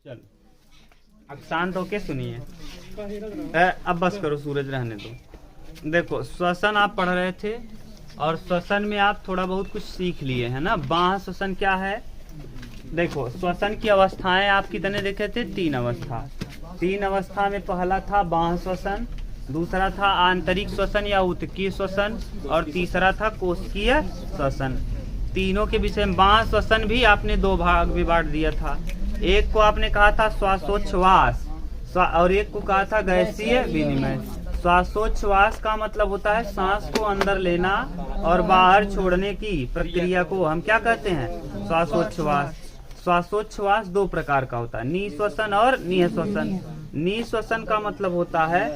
चल अब शांत होके सुनिए। अब बस करो, सूरज रहने दो। देखो श्वसन आप पढ़ रहे थे और श्वसन में आप थोड़ा बहुत कुछ सीख लिए है ना। बाह्य श्वसन क्या है? देखो श्वसन की अवस्थाएं आप कितने देखे थे? 3 अवस्था। 3 अवस्था में पहला था बाह्य श्वसन, दूसरा था आंतरिक श्वसन या ऊतकीय श्वसन, और तीसरा था कोशिकीय श्वसन। तीनों के विषय में बाह्य श्वसन भी आपने 2 भाग में बांट दिया था। एक को आपने कहा था श्वासोच्छ्वास और एक को कहा था गैसीय विनिमय। श्वासोच्छ्वास का मतलब होता है सांस को अंदर लेना और बाहर छोड़ने की प्रक्रिया को हम क्या कहते हैं? श्वासोच्छ्वास। श्वासोच्छ्वास 2 प्रकार का होता है, निःश्वसन और निःश्वसन। निःश्वसन का मतलब होता है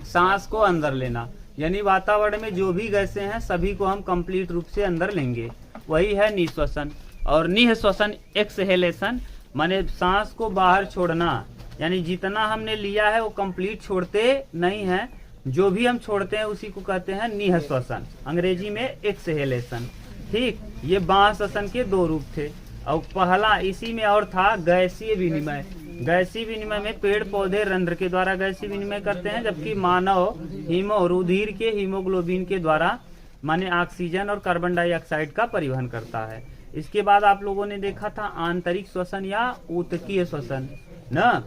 सांस को अंदर लेना, यानी वातावरण में जो भी गैसें हैं सभी को हम कंप्लीट रूप से अंदर लेंगे, वही है निःश्वसन। और निःश्वसन एक्सहेलेशन माने सांस को बाहर छोड़ना, यानी जितना हमने लिया है वो कंप्लीट छोड़ते नहीं है, जो भी हम छोड़ते हैं उसी को कहते हैं निःश्वसन, अंग्रेजी में एक्सहेलेशन। ठीक, ये बाह्य श्वसन के 2 रूप थे। और पहला इसी में और था गैसीय विनिमय। गैसीय विनिमय में पेड़ पौधे रंध्र के द्वारा गैसीय विनिमय करते हैं, जबकि मानव रुधिर के हीमोग्लोबिन के द्वारा माने ऑक्सीजन और कार्बन डाइऑक्साइड का परिवहन करता है। इसके बाद आप लोगों ने देखा था आंतरिक श्वसन या ऊतकीय श्वसन न।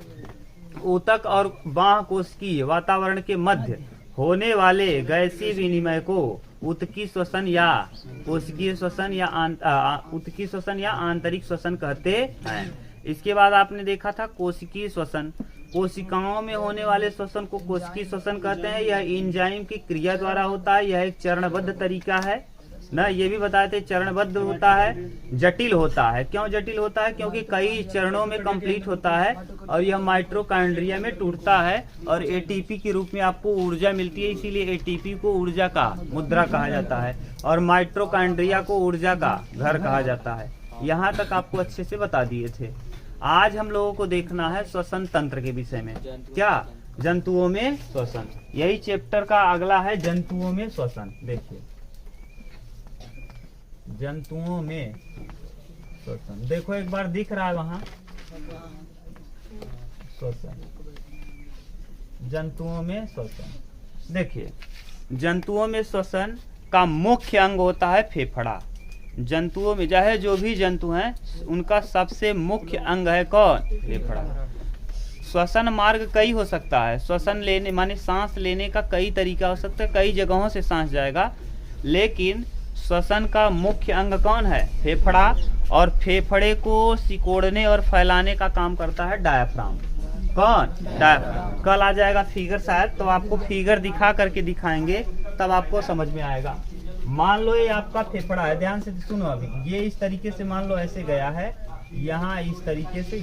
ऊतक और बाह्य कोशिकीय वातावरण के मध्य होने वाले गैसीय विनिमय को ऊतकीय श्वसन या कोशिकीय श्वसन या ऊतकीय श्वसन या आंतरिक श्वसन कहते हैं। इसके बाद आपने देखा था कोशिकीय श्वसन। कोशिकाओं में होने वाले श्वसन को कोशिकीय श्वसन कहते हैं। यह एंजाइम की क्रिया द्वारा होता है। यह एक चरणबद्ध तरीका है ना, ये भी बताए थे चरणबद्ध होता है, जटिल होता है। क्यों जटिल होता है? क्योंकि कई चरणों में कंप्लीट होता है और यह माइटोकॉन्ड्रिया में टूटता है और एटीपी के रूप में आपको ऊर्जा मिलती है, इसीलिए एटीपी को ऊर्जा का मुद्रा कहा जाता है और माइटोकॉन्ड्रिया को ऊर्जा का घर कहा जाता है। यहाँ तक आपको अच्छे से बता दिए थे। आज हम लोगों को देखना है श्वसन तंत्र के विषय में। क्या? जंतुओं में श्वसन। यही चैप्टर का अगला है जंतुओं में श्वसन। देखिए जंतुओं में श्वसन, देखो एक बार दिख रहा है वहां श्वसन, जंतुओं में श्वसन। देखिए जंतुओं में श्वसन का मुख्य अंग होता है फेफड़ा। जंतुओं में चाहे जो भी जंतु हैं उनका सबसे मुख्य अंग है कौन? फेफड़ा। श्वसन मार्ग कई हो सकता है। श्वसन लेने माने सांस लेने का कई तरीका हो सकता है, कई जगहों से सांस जाएगा, लेकिन श्वसन का मुख्य अंग कौन है? फेफड़ा। और फेफड़े को सिकोड़ने और फैलाने का काम करता है डायाफ्राम। कौन? डायाफ्राम। कल आ जाएगा फिगर शायद, तो आपको फिगर दिखा करके दिखाएंगे, तब आपको समझ में आएगा। मान लो ये आपका फेफड़ा है, ध्यान से सुनो। अभी ये इस तरीके से मान लो ऐसे गया है, यहाँ इस तरीके से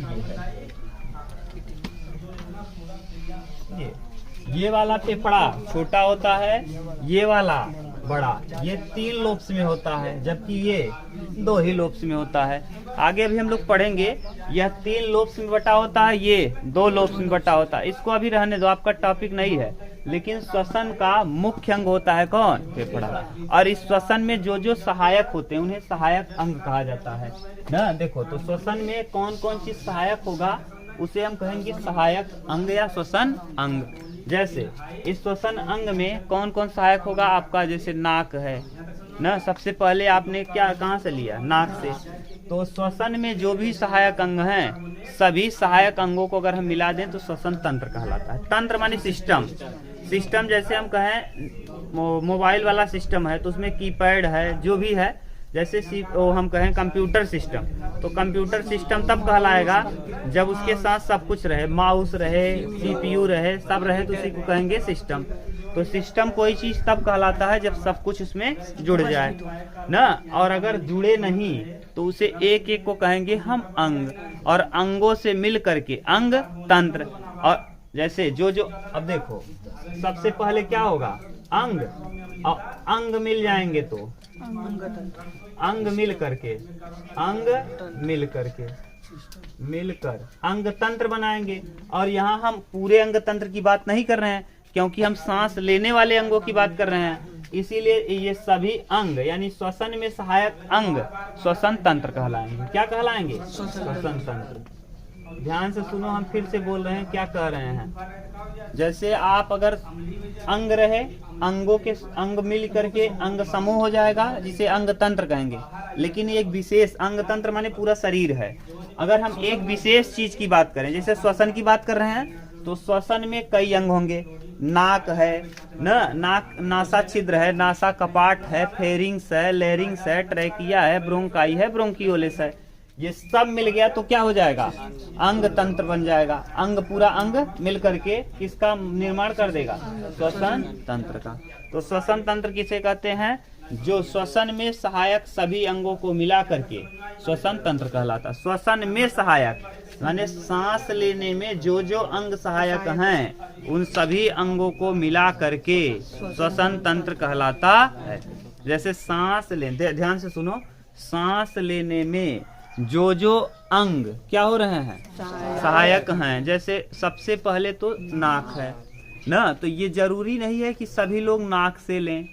ये वाला फेफड़ा छोटा होता है, ये वाला बड़ा। ये 3 लोब्स में होता है, जबकि ये 2 ही लोब्स में होता है। आगे भी हम लोग पढ़ेंगे, यह 3 लोब्स में बटा होता है, ये 2 लोब्स में बटा होता है। इसको अभी रहने दो, आपका टॉपिक नहीं है। लेकिन श्वसन का मुख्य अंग होता है कौन? फेफड़ा। और इस श्वसन में जो जो सहायक होते हैं उन्हें सहायक अंग कहा जाता है ना। देखो तो श्वसन में कौन कौन चीज सहायक होगा उसे हम कहेंगे सहायक अंग या श्वसन अंग। जैसे इस श्वसन अंग में कौन कौन सहायक होगा आपका? जैसे नाक है ना, सबसे पहले आपने क्या कहाँ से लिया? नाक से। तो श्वसन में जो भी सहायक अंग हैं, सभी सहायक अंगों को अगर हम मिला दें तो श्वसन तंत्र कहलाता है। तंत्र माने सिस्टम। सिस्टम जैसे हम कहें मोबाइल वाला सिस्टम है तो उसमें कीपैड है, जो भी है। जैसे हम कहें कंप्यूटर सिस्टम, तो कंप्यूटर सिस्टम तब कहलाएगा जब उसके साथ सब कुछ रहे, माउस रहे, सीपीयू रहे, सब रहे, तो उसी को कहेंगे सिस्टम। तो सिस्टम कोई चीज तब कहलाता है जब सब कुछ उसमें जुड़ जाए ना। और अगर जुड़े नहीं तो उसे एक एक को कहेंगे हम अंग, और अंगों से मिल करके अंग तंत्र। और जैसे जो अब देखो सबसे पहले क्या होगा? अंग। और अंग मिल जाएंगे तो अंग मिलकर अंग तंत्र बनाएंगे। और यहाँ हम पूरे अंग तंत्र की बात नहीं कर रहे हैं, क्योंकि हम सांस लेने वाले अंगों की बात कर रहे हैं। इसीलिए ये सभी अंग यानी श्वसन में सहायक अंग श्वसन तंत्र कहलाएंगे। क्या कहलाएंगे? श्वसन तंत्र। ध्यान से सुनो, हम फिर से बोल रहे हैं क्या कह रहे हैं। जैसे आप अगर अंग रहे, अंगों के अंग मिल करके अंग समूह हो जाएगा, जिसे अंग तंत्र कहेंगे। लेकिन एक विशेष अंग तंत्र माने पूरा शरीर है। अगर हम एक विशेष चीज की बात करें, जैसे श्वसन की बात कर रहे हैं, तो श्वसन में कई अंग होंगे। नाक है न, नाक नासा छिद्र है, नासा कपाट है, फेरिंग्स है, लेरिंग्स है, ट्रैकिया है, ब्रोंकाई है, ब्रोंकियोलिस है। ये सब मिल गया तो क्या हो जाएगा, अंग तंत्र बन जाएगा। अंग पूरा अंग मिल करके किसका निर्माण कर देगा, श्वसन तंत्र का। तो श्वसन तंत्र किसे कहते हैं, जो श्वसन में सहायक सभी अंगों को मिला करके श्वसन तंत्र कहलाता। श्वसन में सहायक माने सांस लेने में जो जो अंग सहायक हैं, उन सभी अंगों को मिला करके श्वसन तंत्र कहलाता है। जैसे सांस ले, ध्यान से सुनो, सांस लेने में जो जो अंग क्या हो रहे हैं, सहायक हैं। जैसे सबसे पहले तो नाक है ना, तो ये जरूरी नहीं है कि सभी लोग नाक से लें।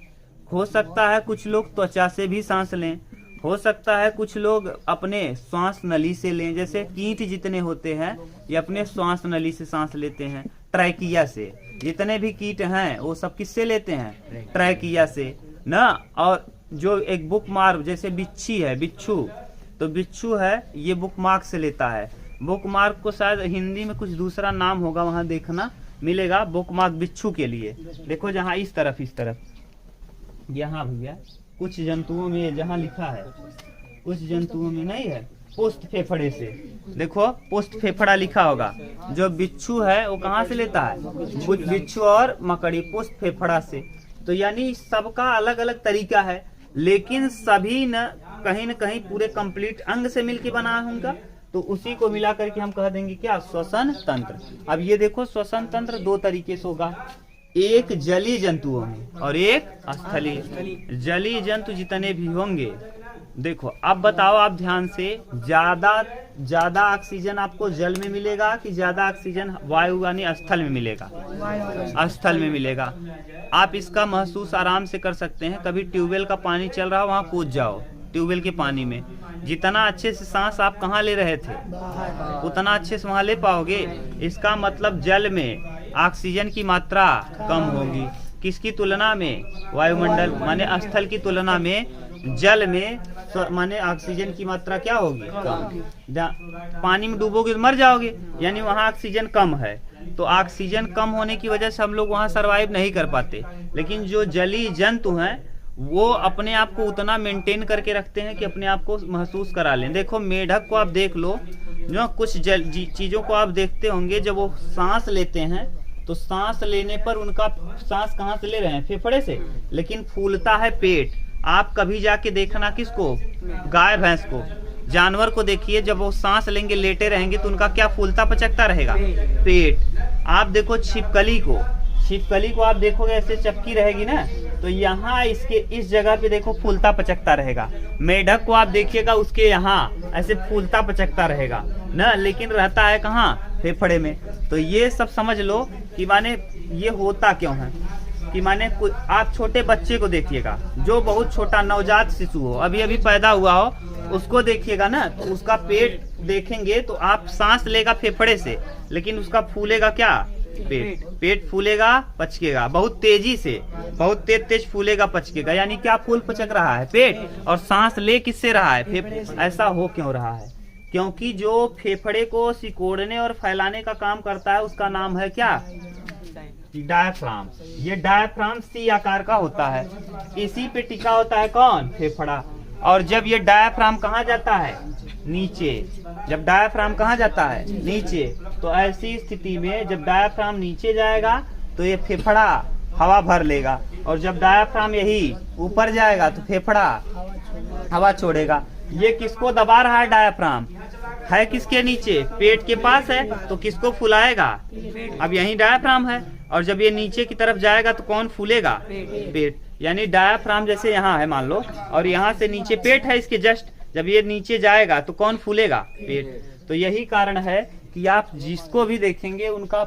हो सकता है कुछ लोग त्वचा से भी सांस लें, हो सकता है कुछ लोग अपने श्वास नली से लें। जैसे कीट जितने होते हैं ये अपने श्वास नली से सांस लेते हैं, ट्रैकिया से। जितने भी कीट हैं वो सब किससे लेते हैं, ट्रैकिया से ना। और जो एक बुक मार्क, जैसे बिच्छी है, बिच्छू, तो बिच्छू है ये बुक मार्क से लेता है। बुक मार्क को शायद हिंदी में कुछ दूसरा नाम होगा, वहां देखना मिलेगा। बुक मार्क बिच्छू के लिए देखो, जहाँ इस तरफ यहाँ भैया कुछ जंतुओं में जहाँ लिखा है, कुछ जंतुओं में नहीं है, पुष्ट फेफड़े से। देखो पुष्ट फेफड़ा लिखा होगा। जो बिच्छू है वो कहाँ से लेता है, बिच्छू और मकड़ी पुष्ट फेफड़ा से। तो यानी सबका अलग अलग तरीका है, लेकिन सभी न कहीं पूरे कंप्लीट अंग से मिलके बना है उनका। तो उसी को मिला करके हम कह देंगे क्या, श्वसन तंत्र। अब ये देखो श्वसन तंत्र दो तरीके से होगा, एक जलीय जंतुओं में और एक स्थलीय। जलीय जंतु जितने भी होंगे, देखो अब बताओ आप ध्यान से, ज्यादा ऑक्सीजन आपको जल में मिलेगा कि ज्यादा ऑक्सीजन वायु यानी स्थल में मिलेगा, स्थल में मिलेगा। आप इसका महसूस आराम से कर सकते हैं। कभी ट्यूबवेल का पानी चल रहा हो, वहाँ कूद जाओ ट्यूबवेल के पानी में, जितना अच्छे से सांस आप कहाँ ले रहे थे उतना अच्छे से वहाँ ले पाओगे। इसका मतलब जल में ऑक्सीजन की मात्रा कम होगी। किसकी तुलना में, वायुमंडल माने स्थल की तुलना में जल में माने ऑक्सीजन की मात्रा क्या होगी, कम। पानी में डूबोगे तो मर जाओगे, यानी वहाँ ऑक्सीजन कम है। तो ऑक्सीजन कम होने की वजह से हम लोग वहाँ सरवाइव नहीं कर पाते। लेकिन जो जलीय जंतु हैं वो अपने आप को उतना मेंटेन करके रखते हैं कि अपने आप को महसूस करा लें। देखो मेढक को आप देख लो, जो कुछ चीजों को आप देखते होंगे, जब वो सांस लेते हैं तो सांस लेने पर उनका सांस कहाँ से ले रहे हैं, फेफड़े से, लेकिन फूलता है पेट। आप कभी जाके देखना किसको, गाय भैंस को, जानवर को देखिए, जब वो सांस लेंगे लेटे रहेंगे तो उनका क्या फूलता पचकता रहेगा, पेट। आप देखो छिपकली को आप देखोगे ऐसे चपकी रहेगी ना, तो यहाँ इसके इस जगह पे देखो फूलता पचकता रहेगा। मेढक को आप देखिएगा उसके यहाँ ऐसे फूलता पचकता रहेगा ना, लेकिन रहता है कहाँ, फेफड़े में। तो ये सब समझ लो कि माने ये होता क्यों है, कि माने आप छोटे बच्चे को देखिएगा, जो बहुत छोटा नवजात शिशु हो, अभी अभी पैदा हुआ हो, उसको देखिएगा ना, तो उसका पेट देखेंगे तो आप सांस लेगा फेफड़े से, लेकिन उसका फूलेगा क्या, पेट फूलेगा पचकेगा बहुत तेजी से, बहुत तेज फूलेगा पचकेगा। यानी क्या फूल पचक रहा है, पेट, और सांस ले किससे रहा है, फेफड़े। ऐसा हो क्यों रहा है, क्योंकि जो फेफड़े को सिकोड़ने और फैलाने का काम करता है उसका नाम है क्या, डायफ्राम। ये डायफ्राम सी आकार का होता है, इसी पे टिका होता है कौन, फेफड़ा। और जब ये डायफ्राम कहाँ जाता है, नीचे। जब डायफ्राम कहाँ जाता है, नीचे। तो ऐसी स्थिति में जब डायफ्राम नीचे जाएगा तो ये फेफड़ा हवा भर लेगा, और जब डायफ्राम यही ऊपर जाएगा तो फेफड़ा हवा छोड़ेगा। ये किसको दबा रहा है, डायफ्राम है किसके नीचे, पेट के पास है, तो किसको फुलाएगा, अब यही डायफ्राम है। और जब ये नीचे की तरफ जाएगा तो कौन फूलेगा, पेट। यानी डायफ्राम जैसे यहाँ है मान लो, और यहाँ से नीचे पेट है इसके जस्ट, जब ये नीचे जाएगा तो कौन फूलेगा, पेट। तो यही कारण है कि आप जिसको भी देखेंगे उनका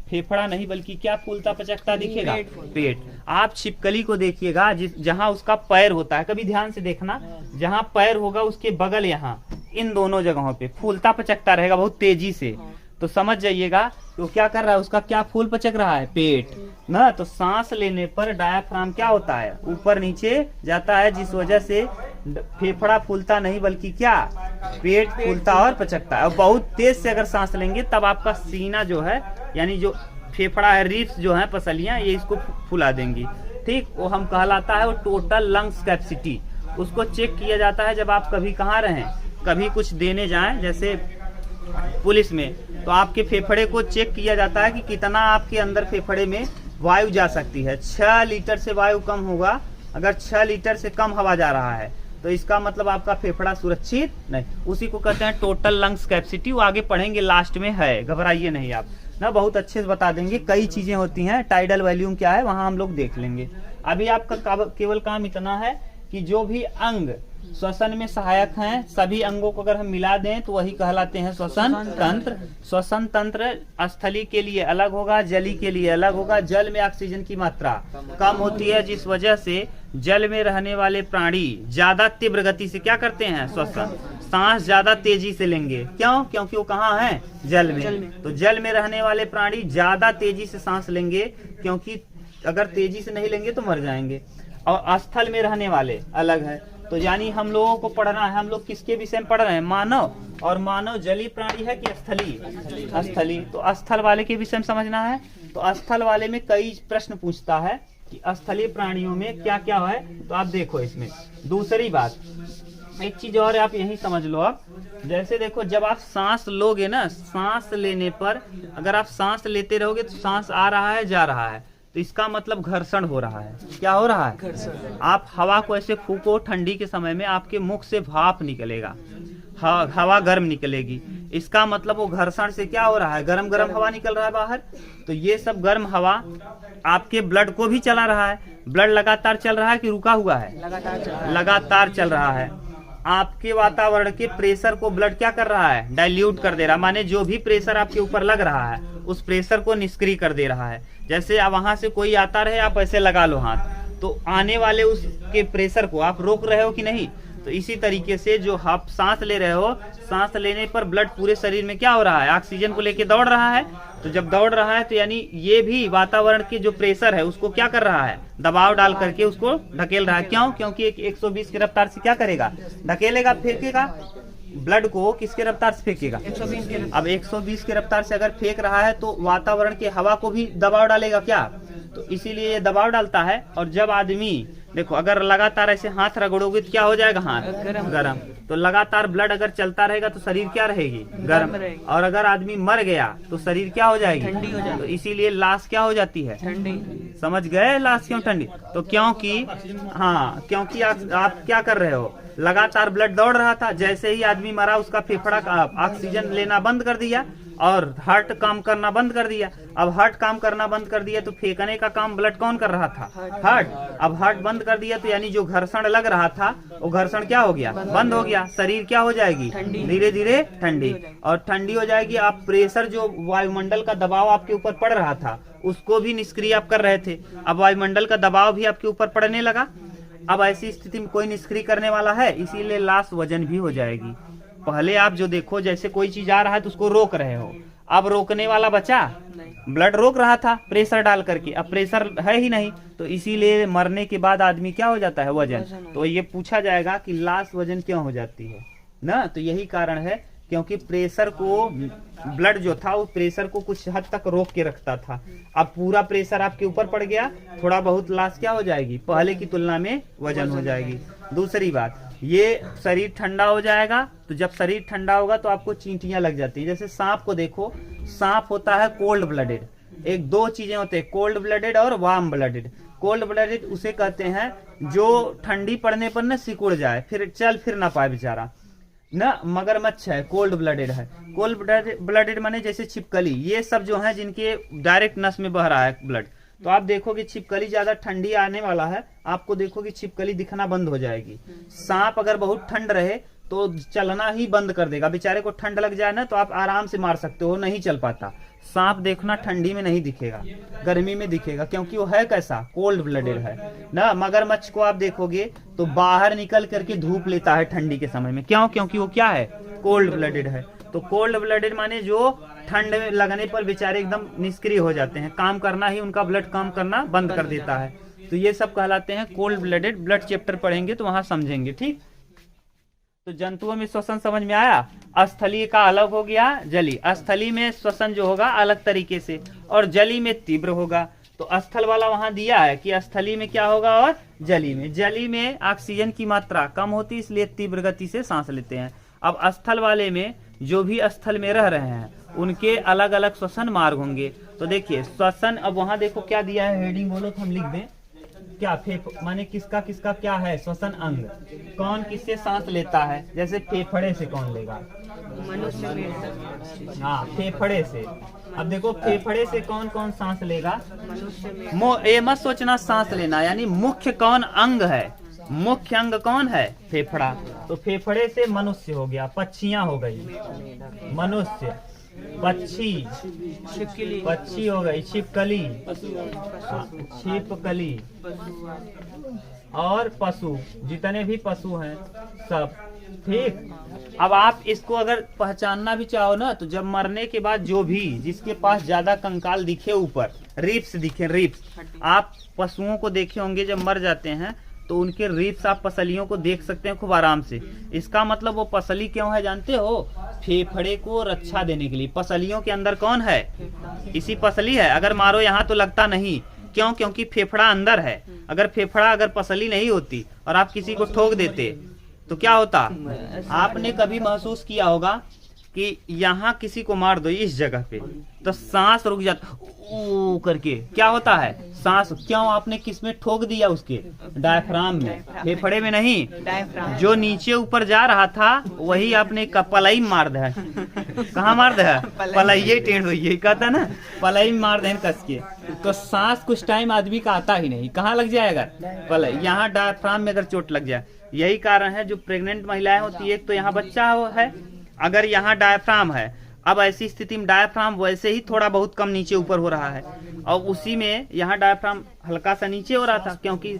फेफड़ा नहीं बल्कि क्या फूलता पचकता दिखेगा, पेट। आप छिपकली को देखिएगा, जहाँ उसका पैर होता है, कभी ध्यान से देखना, जहाँ पैर होगा उसके बगल यहाँ इन दोनों जगहों पे फूलता पचकता रहेगा बहुत तेजी से। तो समझ जाइएगा तो क्या कर रहा है, उसका क्या फूल पचक रहा है, पेट ना। तो सांस लेने पर डायाफ्राम क्या होता है, ऊपर नीचे जाता है, जिस वजह से फेफड़ा फूलता नहीं बल्कि क्या, पेट फूलता और पचकता है। और बहुत तेज से अगर सांस लेंगे तब आपका सीना जो है, यानी जो फेफड़ा है, रिब्स जो है, पसलियां, ये इसको फुला देंगी। ठीक, वो हम कहलाता है वो टोटल लंग्स कैपेसिटी। उसको चेक किया जाता है जब आप कभी कहाँ रहें, कभी कुछ देने जाएं जैसे पुलिस में, तो आपके फेफड़े को चेक किया जाता है कि कितना आपके अंदर फेफड़े में वायु जा सकती है। 6 लीटर से वायु कम होगा, अगर 6 लीटर से कम हवा जा रहा है तो इसका मतलब आपका फेफड़ा सुरक्षित नहीं। उसी को कहते हैं टोटल लंग्स कैपेसिटी। वो आगे पढ़ेंगे, लास्ट में है, घबराइए नहीं आप ना, बहुत अच्छे से बता देंगे। कई चीजें होती हैं, टाइडल वॉल्यूम क्या है वहां हम लोग देख लेंगे। अभी आपका केवल काम इतना है कि जो भी अंग श्वसन में सहायक हैं, सभी अंगों को अगर हम मिला दें तो वही कहलाते हैं श्वसन तंत्र। श्वसन तंत्र स्थली के लिए अलग होगा, जली के लिए अलग होगा। जल में ऑक्सीजन की मात्रा कम होती है, जिस वजह से जल में रहने वाले प्राणी ज्यादा तीव्र गति से क्या करते हैं, श्वसन, सांस ज्यादा तेजी से लेंगे। क्यों? क्योंकि वो कहाँ है, जल में। तो जल में रहने वाले प्राणी ज्यादा तेजी से सांस लेंगे, क्योंकि अगर तेजी से नहीं लेंगे तो मर जाएंगे। और स्थल में रहने वाले अलग है। तो यानी हम लोगों को पढ़ना है, हम लोग किसके विषय में पढ़ रहे हैं, मानव। और मानव जलीय प्राणी है कि स्थली, स्थली। तो स्थल वाले के विषय में समझना है। तो स्थल वाले में कई प्रश्न पूछता है कि स्थलीय प्राणियों में क्या क्या है। तो आप देखो इसमें दूसरी बात, एक चीज और आप यही समझ लो। आप जैसे देखो, जब आप सांस लोगे ना, सांस लेने पर अगर आप सांस लेते रहोगे तो सांस आ रहा है, जा रहा है, तो इसका मतलब घर्षण हो रहा है। क्या हो रहा है, घर्षण। आप हवा को ऐसे फूको, ठंडी के समय में आपके मुख से भाप निकलेगा, हवा गर्म निकलेगी, इसका मतलब वो घर्षण से क्या हो रहा है, गर्म गर्म हवा निकल रहा है बाहर। तो ये सब गर्म हवा आपके ब्लड को भी चला रहा है। ब्लड लगातार चल रहा है कि रुका हुआ है, लगातार चल रहा है। आपके वातावरण के प्रेशर को ब्लड क्या कर रहा है, डाइल्यूट कर दे रहा है। माने जो भी प्रेशर आपके ऊपर लग रहा है उस प्रेशर को निष्क्रिय कर दे रहा है। जैसे आप वहां से कोई आता रहे, आप ऐसे लगा लो हाथ, तो आने वाले उसके प्रेशर को आप रोक रहे हो कि नहीं। तो इसी तरीके से जो आप सांस ले रहे हो, सांस लेने पर ब्लड पूरे शरीर में क्या हो रहा है, ऑक्सीजन को लेके दौड़ रहा है। तो जब दौड़ रहा है तो यानी ये भी वातावरण के जो प्रेशर है उसको क्या कर रहा है, दबाव डाल करके उसको ढकेल रहा है। क्यों? क्योंकि 120 की रफ्तार से क्या करेगा, ढकेलेगा, फेंकेगा। ब्लड को किसके रफ्तार से फेंकेगा, 120। अब 120 की रफ्तार से अगर फेंक रहा है तो वातावरण के हवा को भी दबाव डालेगा क्या, तो इसीलिए ये दबाव डालता है। और जब आदमी देखो, अगर लगातार ऐसे हाथ रगड़ोगे तो क्या हो जाएगा, हाथ गरम। तो लगातार ब्लड अगर चलता रहेगा तो शरीर क्या रहेगी, गर्म। और अगर आदमी मर गया तो शरीर क्या हो जाएगी, ठंडी हो जाएगी। तो इसीलिए लाश क्या हो जाती है, ठंडी। समझ गए लाश क्यों ठंडी? तो क्योंकि हाँ, क्योंकि आप क्या कर रहे हो, लगातार ब्लड दौड़ रहा था। जैसे ही आदमी मरा उसका फेफड़ा ऑक्सीजन लेना बंद कर दिया और हार्ट काम करना बंद कर दिया। अब हार्ट काम करना बंद कर दिया तो फेंकने का काम ब्लड कौन कर रहा था, हार्ट। अब हार्ट बंद कर दिया तो यानी जो घर्षण लग रहा था वो घर्षण क्या हो गया, बंद हो गया। शरीर क्या हो जाएगी, धीरे धीरे ठंडी। और ठंडी हो जाएगी। आप प्रेशर, जो वायुमंडल का दबाव आपके ऊपर पड़ रहा था उसको भी निष्क्रिय आप कर रहे थे। अब वायुमंडल का दबाव भी आपके ऊपर पड़ने लगा। अब ऐसी स्थिति में कोई निष्क्रिय करने वाला है, इसीलिए लाश वजन भी हो जाएगी। पहले आप जो देखो, जैसे कोई चीज आ रहा है तो उसको रोक रहे हो, अब रोकने वाला बचा, ब्लड रोक रहा था प्रेशर डाल करके, अब प्रेशर है ही नहीं। तो इसीलिए मरने के बाद आदमी क्या हो जाता है, वजन। तो ये पूछा जाएगा कि लाश वजन क्यों हो जाती है ना, तो यही कारण है, क्योंकि प्रेशर को, ब्लड जो था वो प्रेशर को कुछ हद तक रोक के रखता था। अब पूरा प्रेशर आपके ऊपर पड़ गया, थोड़ा बहुत लाश क्या हो जाएगी, पहले की तुलना में वजन हो जाएगी। दूसरी बात, ये शरीर ठंडा हो जाएगा। तो जब शरीर ठंडा होगा तो आपको चींटियां लग जाती है। जैसे सांप को देखो, सांप होता है कोल्ड ब्लडेड। एक दो चीजें होते हैं, कोल्ड ब्लडेड और वार्म ब्लडेड। कोल्ड ब्लडेड उसे कहते हैं जो ठंडी पड़ने पर न सिकुड़ जाए, फिर चल फिर ना पाए बेचारा ना। मगरमच्छ है, कोल्ड ब्लडेड है। कोल्ड ब्लडेड माने जैसे छिपकली, ये सब जो है जिनके डायरेक्ट नस में बह रहा है ब्लड। तो आप देखोगे छिपकली ज्यादा ठंडी आने वाला है, आपको देखोगे छिपकली दिखना बंद हो जाएगी। सांप अगर बहुत ठंड रहे तो चलना ही बंद कर देगा। बेचारे को ठंड लग जाए ना तो आप आराम से मार सकते हो, नहीं चल पाता। सांप देखना ठंडी में नहीं दिखेगा, गर्मी में दिखेगा, क्योंकि वो है कैसा, कोल्ड ब्लडेड है ना। मगरमच्छ को आप देखोगे तो बाहर निकल करके धूप लेता है ठंडी के समय में, क्यों? क्योंकि वो क्या है, कोल्ड ब्लडेड है। तो कोल्ड ब्लडेड माने जो ठंड में लगने पर बेचारे एकदम निष्क्रिय हो जाते हैं, काम करना ही, उनका ब्लड काम करना बंद कर देता है। तो ये सब कहलाते हैं कोल्ड ब्लडेड। ब्लड चैप्टर पढ़ेंगे तो वहां समझेंगे, ठीक। तो जंतुओं में श्वसन समझ में आया। स्थलीय का अलग हो गया, जली। स्थलीय में श्वसन जो होगा अलग तरीके से, और जली में तीव्र होगा। तो स्थल वाला वहां दिया है कि स्थलीय में क्या होगा और जली में। जली में ऑक्सीजन की मात्रा कम होती, इसलिए तीव्र गति से सांस लेते हैं। अब स्थल वाले में जो भी स्थल में रह रहे हैं उनके अलग अलग श्वसन मार्ग होंगे। तो देखिए श्वसन, अब वहां देखो क्या दिया है, हेडिंग बोलो तो हम लिख दें क्या। माने किसका किसका क्या है श्वसन अंग, कौन किससे सांस लेता है। जैसे फेफड़े से कौन लेगा, मनुष्य में। हाँ फेफड़े से। अब देखो फेफड़े से कौन कौन सांस लेगा, मनुष्य में। ये मत सोचना सांस लेना, यानी मुख्य कौन अंग है, मुख्य अंग कौन है, फेफड़ा। तो फेफड़े से मनुष्य हो गया, पक्षियां हो गई, मनुष्य, पक्षी, पक्षी हो गई, छिपकली, छिपकली, और पशु, जितने भी पशु हैं सब, ठीक। अब आप इसको अगर पहचानना भी चाहो ना, तो जब मरने के बाद जो भी जिसके पास ज्यादा कंकाल दिखे, ऊपर रिब्स दिखे, रिब्स, आप पशुओं को देखे होंगे जब मर जाते हैं तो उनके रिब्स आप पसलियों को देख सकते हैं खूब आराम से। इसका मतलब वो पसली क्यों है जानते हो, फेफड़े को रक्षा देने के लिए। पसलियों के अंदर कौन है, इसी पसली है। अगर मारो यहाँ तो लगता नहीं, क्यों? क्योंकि फेफड़ा अंदर है। अगर फेफड़ा, अगर पसली नहीं होती और आप किसी को ठोक देते तो क्या होता। आपने कभी महसूस किया होगा कि यहाँ किसी को मार दो इस जगह पे तो सांस रुक जाता, ओ करके क्या होता है, सांस। क्यों? आपने किस में ठोक दिया, उसके डायफ्राम में, फेफड़े में नहीं। जो नीचे ऊपर जा रहा था वही आपने पलई मार दिया। कहाँ मार दिया, पलई टेढ़ हुई है, कहता ना, पलई मार दे कस के। तो सांस कुछ टाइम आदमी का आता ही नहीं, कहाँ लग जाएगा, पलई। यहाँ डायफ्राम में अगर चोट लग जाए, यही कारण है जो प्रेग्नेंट महिलाएं होती है, एक तो यहाँ बच्चा है, अगर यहाँ डायफ्राम है, अब ऐसी स्थिति में डायफ्राम वैसे ही थोड़ा बहुत कम नीचे ऊपर हो रहा है, और उसी में यहाँ डायफ्राम हल्का सा नीचे हो रहा था, क्योंकि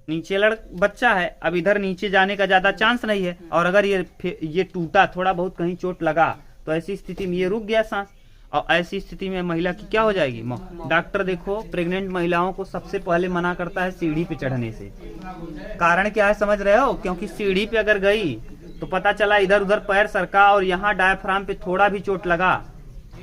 नीचे बच्चा है, अब इधर नीचे जाने का ज्यादा चांस नहीं है। और अगर ये टूटा, थोड़ा बहुत कहीं चोट लगा, तो ऐसी स्थिति में ये रुक गया सांस, और ऐसी स्थिति में महिला की क्या हो जाएगी, डॉक्टर देखो प्रेग्नेंट महिलाओं को सबसे पहले मना करता है सीढ़ी पे चढ़ने से। कारण क्या है समझ रहे हो, क्योंकि सीढ़ी पे अगर गई तो पता चला इधर उधर पैर सरका और यहाँ डायफ्राम पे थोड़ा भी चोट लगा,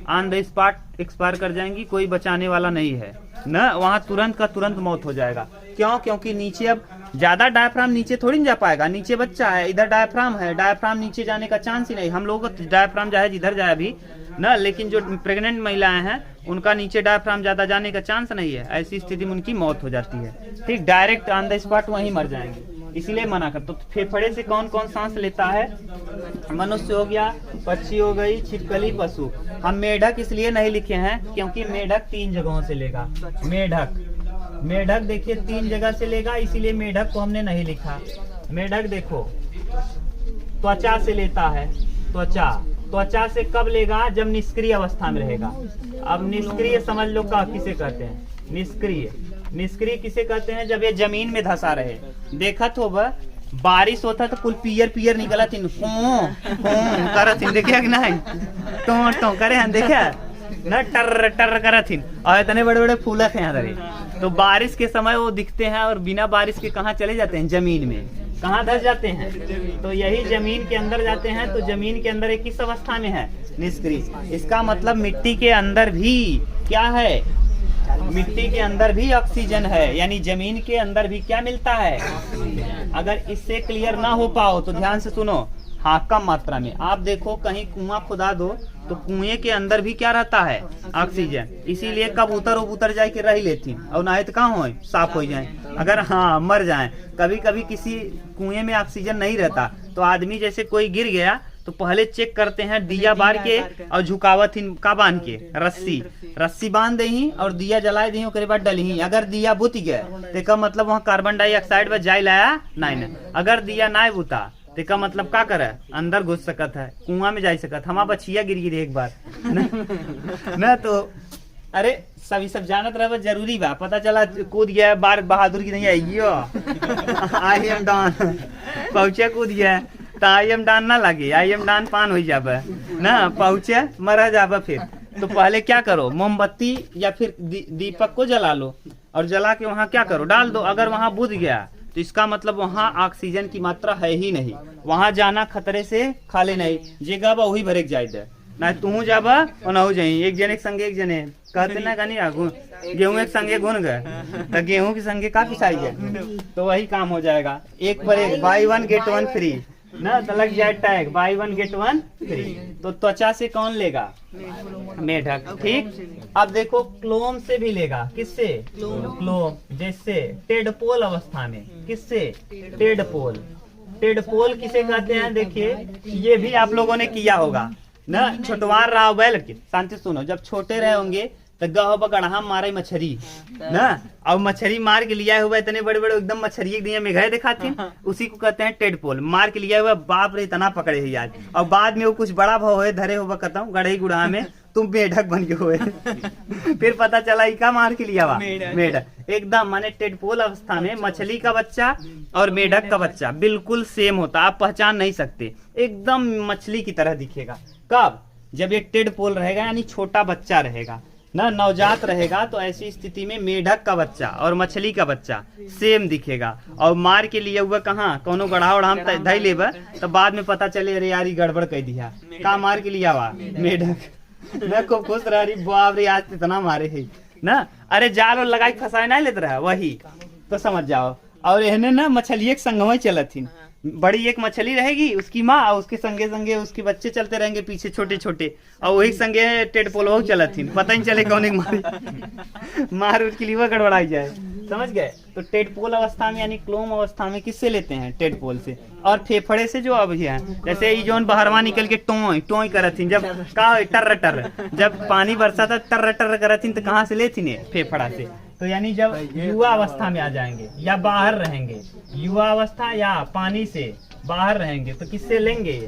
ऑन द स्पॉट एक्सपायर कर जाएंगी, कोई बचाने वाला नहीं है ना, वहाँ तुरंत का तुरंत मौत हो जाएगा। क्यों? क्योंकि नीचे अब ज्यादा डायफ्राम नीचे थोड़ी नहीं जा पाएगा, नीचे बच्चा है, इधर डायफ्राम है, डायफ्राम नीचे जाने का चांस ही नहीं। हम लोगों को डायफ्राम जाए जिधर जाए भी ना, लेकिन जो प्रेग्नेंट महिलाएं हैं उनका नीचे डायफ्राम ज्यादा जाने का चांस नहीं है। ऐसी स्थिति में उनकी मौत हो जाती है, ठीक, डायरेक्ट ऑन द स्पॉट वहीं मर जाएंगे, इसलिए मना कर। तो फेफड़े से कौन कौन सांस लेता है, मनुष्य हो गया, पक्षी हो गई, छिपकली, पशु। हम मेढक इसलिए नहीं लिखे हैं क्योंकि मेढक 3 जगहों से लेगा। मेढक देखिए 3 जगह से लेगा, इसीलिए मेढक को हमने नहीं लिखा। मेढक देखो त्वचा से लेता है, त्वचा से कब लेगा, जब निष्क्रिय अवस्था में रहेगा। अब निष्क्रिय समझ लो का किसे कहते हैं, निष्क्रिय किसे कहते हैं, जब ये जमीन में धंसा रहे। देखा तो बारिश होता तो कुल पियर निकला थी, करत देखिए कि नहीं, तो करे हैं देखा ना, टर करत थी, और इतने बड़े बड़े फूल थे यहाँ। तो बारिश के समय वो दिखते हैं, और बिना बारिश के कहाँ चले जाते हैं, जमीन में। कहाँ धस जाते हैं, तो यही जमीन के अंदर जाते हैं। तो जमीन के अंदर एक किस अवस्था में है, निष्क्रिय। इसका मतलब मिट्टी के अंदर भी क्या है, मिट्टी के अंदर भी ऑक्सीजन है, यानी जमीन के अंदर भी क्या मिलता है। अगर इससे क्लियर ना हो पाओ तो ध्यान से सुनो, हाँ कम मात्रा में। आप देखो कहीं कुआं खुदा दो तो कुएं के अंदर भी क्या रहता है, ऑक्सीजन। इसीलिए कबूतर उतर जाए कि रह लेती, और ना तो कहाँ हो साफ हो जाए, अगर हाँ मर जाए। कभी कभी किसी कुएं में ऑक्सीजन नहीं रहता तो आदमी जैसे कोई गिर गया तो पहले चेक करते हैं, दिया बार के और झुकावत का बांध के, रस्सी बांध दही और दिया जलाए दही, उसके बाद डली। अगर दिया बुत गया तो मतलब वहाँ कार्बन डाइऑक्साइड व जाए लाया नहीं। अगर दिया ना बुता तेका मतलब का करे अंदर घुस सकत है, कुआं में जा सकत, हमारा बछिया गिर गिरी एक बार न तो अरे सभी सब जानत रहे जरूरी बा, पता चला कूद गया बार बहादुर की नहीं आएगी आई एम डॉन पहुंचे कूद गया तो आई एम डॉन ना लगे, आई एम डॉन पान हो जाबे ना, पहुंचे मरा जाबे। फिर तो पहले क्या करो, मोमबत्ती या फिर दीपक को जला लो और जला के वहाँ क्या करो, डाल दो। अगर वहाँ बुझ गया तो इसका मतलब वहाँ ऑक्सीजन की मात्रा है ही नहीं, वहाँ जाना खतरे से खाली नहीं, जगह वही भरे जाए दे ना, तू जाबा और ना हो जाई एक जने के संगे एक जने कहते ना कहीं गेहूं एक संगे गुन गए तो गेहूं के संगे का पिसाई गए, तो वही काम हो जाएगा। एक पर एक बाई 1 गेट 1 फ्री ना, तो लग जाए टैग बाई 1 गेट 1 फ्री। तो त्वचा से कौन लेगा, मेढक, ठीक। अब देखो क्लोम से भी लेगा, किससे, क्लोम, जैसे टेडपोल अवस्था में, किससे, टेडपोल। टेडपोल किसे कहते हैं, देखिए ये भी आप लोगों ने किया होगा ना, छोटवार रहा बैल के शांति सुनो, जब छोटे रहे होंगे तो गह गढ़ा मारे मछली ना, अब मछली मार के लिया हुआ इतने बड़े बड़े एकदम मछली एक दिन में गए दिखाते हैं, उसी को कहते हैं टेडपोल। मार के लिया हुआ बाप रे इतना पकड़े है यार, और बाद में वो कुछ बड़ा भाव है धरे हुआ कहता हूँ गढ़े गुढ़ा में तुम मेढक बन के हुए फिर पता चला इका मार के लिया हुआ मेढक। एकदम माने टेडपोल अवस्था में मछली का बच्चा और मेढक का बच्चा बिल्कुल सेम होता, आप पहचान नहीं सकते, एकदम मछली की तरह दिखेगा। कब, जब ये टेडपोल रहेगा यानी छोटा बच्चा रहेगा ना, नवजात रहेगा, तो ऐसी स्थिति में मेढक का बच्चा और मछली का बच्चा सेम दिखेगा। और मार के लिए हुआ कहाँ कोनो गढ़ा उड़ा हम धई लेबा तो बाद में पता चले अरे यार गड़बड़ कह दिया, का मार के लिया हुआ मेढक मैं खूब खुश रह रही, बाप रे आज इतना मारे है ना, अरे जाल और लगाई फंसाए नहीं लेते रहा वही, तो समझ जाओ। और एहने ना मछली एक संगम चलत थी, बड़ी एक मछली रहेगी उसकी माँ और उसके संगे संगे उसके बच्चे चलते रहेंगे पीछे छोटे छोटे, और वही संगे टेडपोल वो चलत थी, पता नहीं चले कौन एक मारे मार उसकी लीवर गड़बड़ाई जाए, समझ गए। तो टेडपोल अवस्था में यानी क्लोम अवस्था में किससे लेते हैं, टेडपोल से। और फेफड़े से जो अब है, जैसे ये जोन बहरवा निकल के टोई टोई करत थी, जब का टर टर जब पानी बरसा था टर टर करत थी, तो कहाँ से लेती ने, फेफड़ा से। तो यानी जब युवा अवस्था में आ जाएंगे या बाहर रहेंगे, युवा अवस्था या पानी से बाहर रहेंगे, तो किससे लेंगे,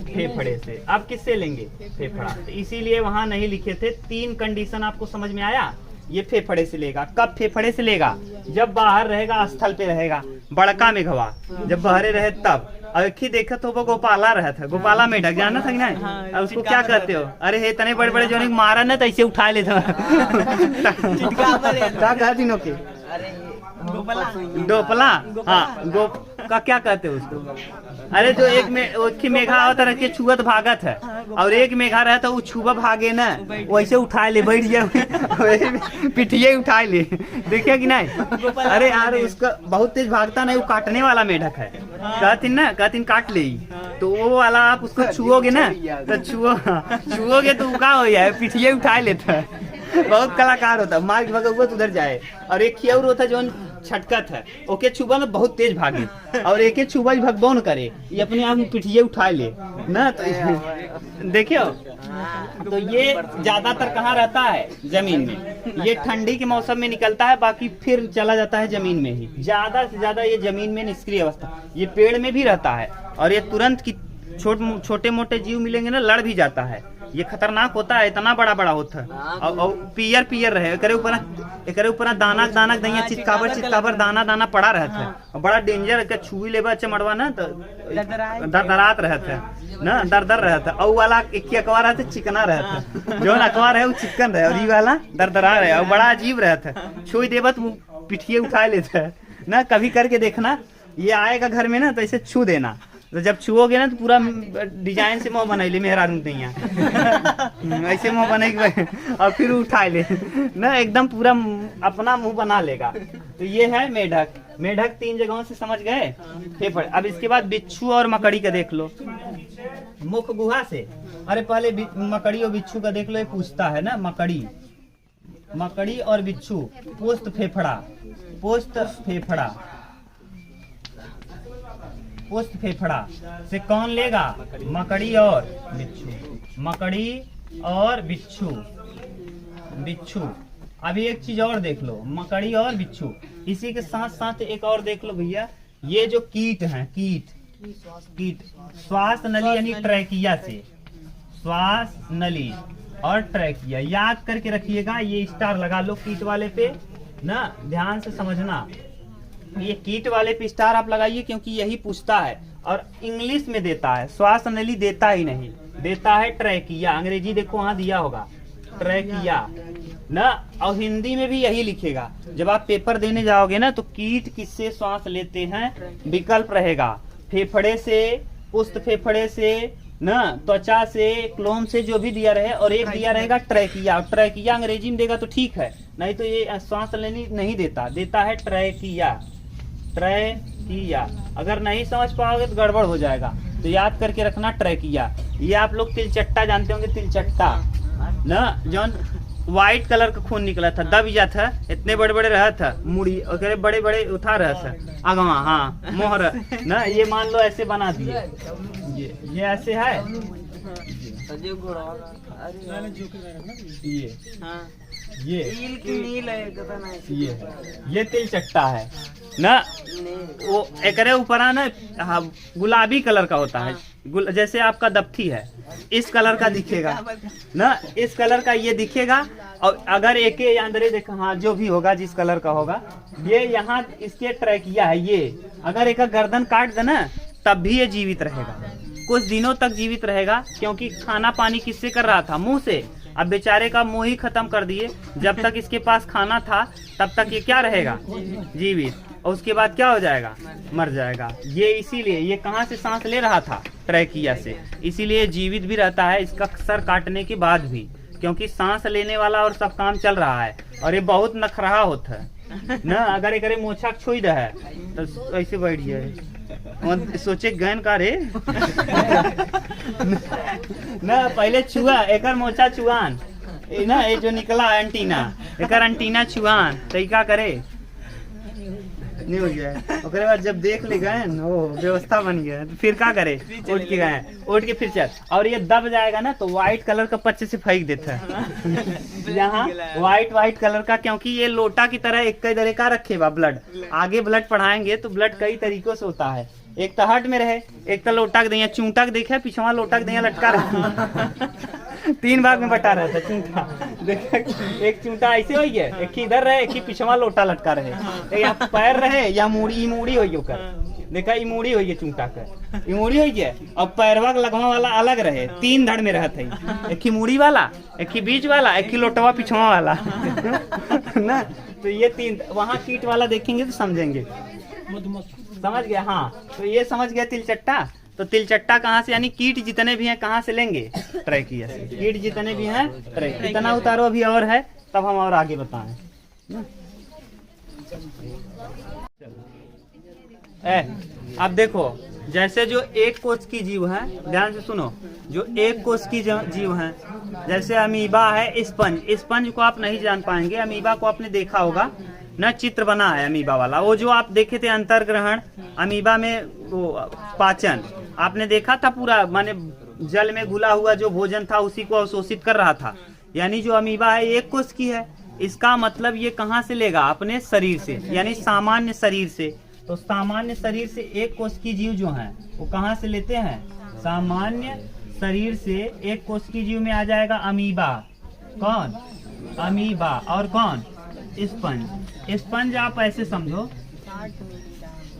फेफड़े से। अब किससे लेंगे, फेफड़ा। तो इसीलिए वहां नहीं लिखे थे, 3 कंडीशन आपको समझ में आया, ये फेफड़े से लेगा। कब फेफड़े से लेगा, जब बाहर रहेगा, स्थल पे रहेगा, बड़का मेघवा जब बहरे रहे तब। और एक ही देखा तो वो गोपाला रहा था, गोपाला मेढक जाना था ना, हाँ, उसको क्या कहते हो, अरे हे तने बड़े बड़े जो मारा ना तो ऐसे उठा लेता क्या कहती नो के डोपला, हाँ गोप का क्या कहते हो उसको, अरे जो एक मेघा होता रह के छुअत भागत है, और एक मेघा रहता वो छुआ भागे ना, वैसे उठा ले, बैठ जाए पिठिए उठा ले, देखिए कि नहीं। अरे यार उसका बहुत तेज भागता नहीं, वो काटने वाला मेढक है, कहतीन ना, कहतीन काट ले, तो वो वाला आप उसको छुओगे ना, तो छुओगे तो का हो जाए, पिठिए उठा लेता है, बहुत कलाकार होता है, मार्ग भगवत उधर जाए। और एक खियौर होता जो छटकत है, ओके छुबा में बहुत तेज भागे, और एक एक छुबा भगवान करे, ये अपने आप पिठिए उठा ले ना, तो देखियो। तो ये ज्यादातर कहाँ रहता है, जमीन में। ये ठंडी के मौसम में निकलता है, बाकी फिर चला जाता है जमीन में ही, ज्यादा से ज्यादा ये जमीन में निष्क्रिय अवस्था। ये पेड़ में भी रहता है, और ये तुरंत की छोटे मोटे जीव मिलेंगे ना, लड़ भी जाता है, ये खतरनाक होता है, इतना बड़ा बड़ा होता है, और पियर पियर रहे, एकरे ऊपर दाना दाना दैया चितकाबर दाना दाना पड़ा रहता है, और बड़ा डेंजर के छुई लेबा चमड़वा ना, तो दरदरात रहता है ना, दर रहता है। और वाला एक अखबार रहता है, चिकना रहता है, जो अखबार है वो चिकन रहे, और ये वाला दरदरा रहे, और बड़ा अजीब रहता है, छुई देबा तो पिठिए उठा लेता है ना। कभी करके देखना, ये आएगा घर में ना, तो ऐसे छू देना, तो जब छुओगे ना तो पूरा डिजाइन से मुँह बनाई ले, मेहरा ऐसे मुँह बनाई और फिर उठा ले ना, एकदम पूरा अपना मुंह बना लेगा। तो ये है मेढक। मेढक 3 जगहों से समझ गए, फेफड़े। अब इसके बाद बिच्छू और मकड़ी का देख लो, मुख गुहा से। अरे पहले मकड़ी और बिच्छू का देख लो, ये पूछता है ना, मकड़ी और बिच्छू, पोस्त फेफड़ा, पोस्त फेफड़ा से कौन लेगा, मकड़ी और बिच्छू। अभी एक चीज और देख लो, मकड़ी और बिच्छू। इसी के साथ साथ एक और देख लो भैया, ये जो कीट हैं, कीट, श्वास नली यानी ट्रैकिया से, श्वास नली और ट्रैकिया याद करके रखिएगा। ये स्टार लगा लो कीट वाले पे ना, ध्यान से समझना। ये कीट वाले पे स्टार आप लगाइए क्योंकि यही पूछता है और इंग्लिश में देता है, श्वास नली देता ही नहीं, देता है ट्रैकिया। अंग्रेजी देखो वहां दिया होगा ट्रैकिया ना, और हिंदी में भी यही लिखेगा। जब आप पेपर देने जाओगे ना तो कीट किससे श्वास लेते हैं विकल्प रहेगा, फेफड़े से, पुष्ट फेफड़े से ना, त्वचा से, क्लोम से, जो भी दिया रहे, और एक दिया रहेगा ट्रैकिया। ट्रैकिया अंग्रेजी में देगा तो ठीक है, नहीं तो ये श्वास लेने नहीं देता, देता है ट्रैकिया। ट्रैकिया अगर नहीं समझ पाओगे तो गड़बड़ हो जाएगा, तो याद करके रखना ट्रैकिया। ये आप लोग तिलचट्टा जानते होंगे, तिलचट्टा ना, जौन व्हाइट कलर का खून निकला था, दब जा था, इतने बड़े बड़े रहा था मुड़ी, और बड़े बड़े उठा रहा था अगवा, हाँ मोहर ना, ये मान लो ऐसे बना दिए, ये ऐसे है, ये तिलचट्टा है ना, वो एकरे ऊपर ना गुलाबी कलर का होता है, जैसे आपका दफ्ती है इस कलर का दिखेगा ना, इस कलर का ये दिखेगा। और अगर एक अंदर देखा, हाँ जो भी होगा जिस कलर का होगा, ये यहाँ इसके ट्रैकिया है। ये अगर एक गर्दन काट देना तब भी ये जीवित रहेगा, कुछ दिनों तक जीवित रहेगा, क्योंकि खाना पानी किससे कर रहा था, मुंह से। अब बेचारे का मुंह ही खत्म कर दिए, जब तक इसके पास खाना था तब तक ये क्या रहेगा, जीवित, और उसके बाद क्या हो जाएगा, मर जाएगा। ये इसीलिए ये कहाँ से सांस ले रहा था, ट्रैकिया से, इसीलिए जीवित भी रहता है इसका सर काटने के बाद भी, क्योंकि सांस लेने वाला और सब काम चल रहा है। और ये बहुत नखराहा होता है ना, अगर एक मोछा छुई रहा है तो ऐसे बैठ जाए, सोचे गैन का रे ना, पहले छुआ एक मोछा छुआन ना, ये जो निकला एंटीना, एक एंटीना छुआन, तो क्या करे नहीं हो गया। उसके बाद जब देख ले गए वो व्यवस्था बन गया, तो फिर क्या करे, उठ के गए, उठ के फिर चल, और ये दब जाएगा ना तो व्हाइट कलर का पच्चे से फेंक देता है यहाँ व्हाइट कलर का, क्योंकि ये लोटा की तरह एक कई तरह का रखे बा ब्लड। आगे ब्लड पढ़ाएंगे तो ब्लड कई तरीकों से होता है, एक तो हट में रहे, एक तो लोटा के दैया चूंटा के देखे, पिछवा लोटा के दैया लटका रहा 3 भाग में बटा रहा था चूंटा, देखा एक चूंटा ऐसे हो गया, एक इधर रहे, एक पिछवा लोटा लटका रहे, यहाँ पैर रहे या मूड़ी हो गया, देखा ई मूड़ी हो गया चूंटा का, ई मूड़ी हो गया, और पैरवा लगवा वाला अलग रहे, 3 धड़ में रहता है, एक ही मूड़ी वाला, एक ही बीच वाला, एक ही लोटवा पिछवा वाला ना, तो ये 3 वहाँ कीट वाला देखेंगे तो समझेंगे, समझ गया। हाँ तो ये समझ गया तिलचट्टा। तो तिलचट्टा कहाँ से, यानी कीट जितने भी हैं कहाँ से लेंगे, ट्रैकिया से। कीट जितने भी हैं ट्रैकिया, इतना उतारो अभी और है तब हम और आगे बताएं। अब देखो, जैसे जो एक कोष की जीव है, ध्यान से सुनो, जो एक कोष की जीव है, जैसे अमीबा है, स्पंज को आप नहीं जान पाएंगे, अमीबा को आपने देखा होगा न, चित्र बना है अमीबा वाला, वो जो आप देखे थे अंतर्ग्रहण, अमीबा में वो पाचन आपने देखा था, पूरा माने जल में घुला हुआ जो भोजन था उसी को अवशोषित कर रहा था, यानी जो अमीबा है एक कोष की है। इसका मतलब ये कहाँ से लेगा, अपने शरीर से, यानी सामान्य शरीर से। तो सामान्य शरीर से एक कोष की जीव जो है वो कहाँ से लेते हैं, सामान्य शरीर से एक कोष की जीव में आ जाएगा अमीबा, कौन, अमीबा, और कौन, स्पंज आप ऐसे समझो,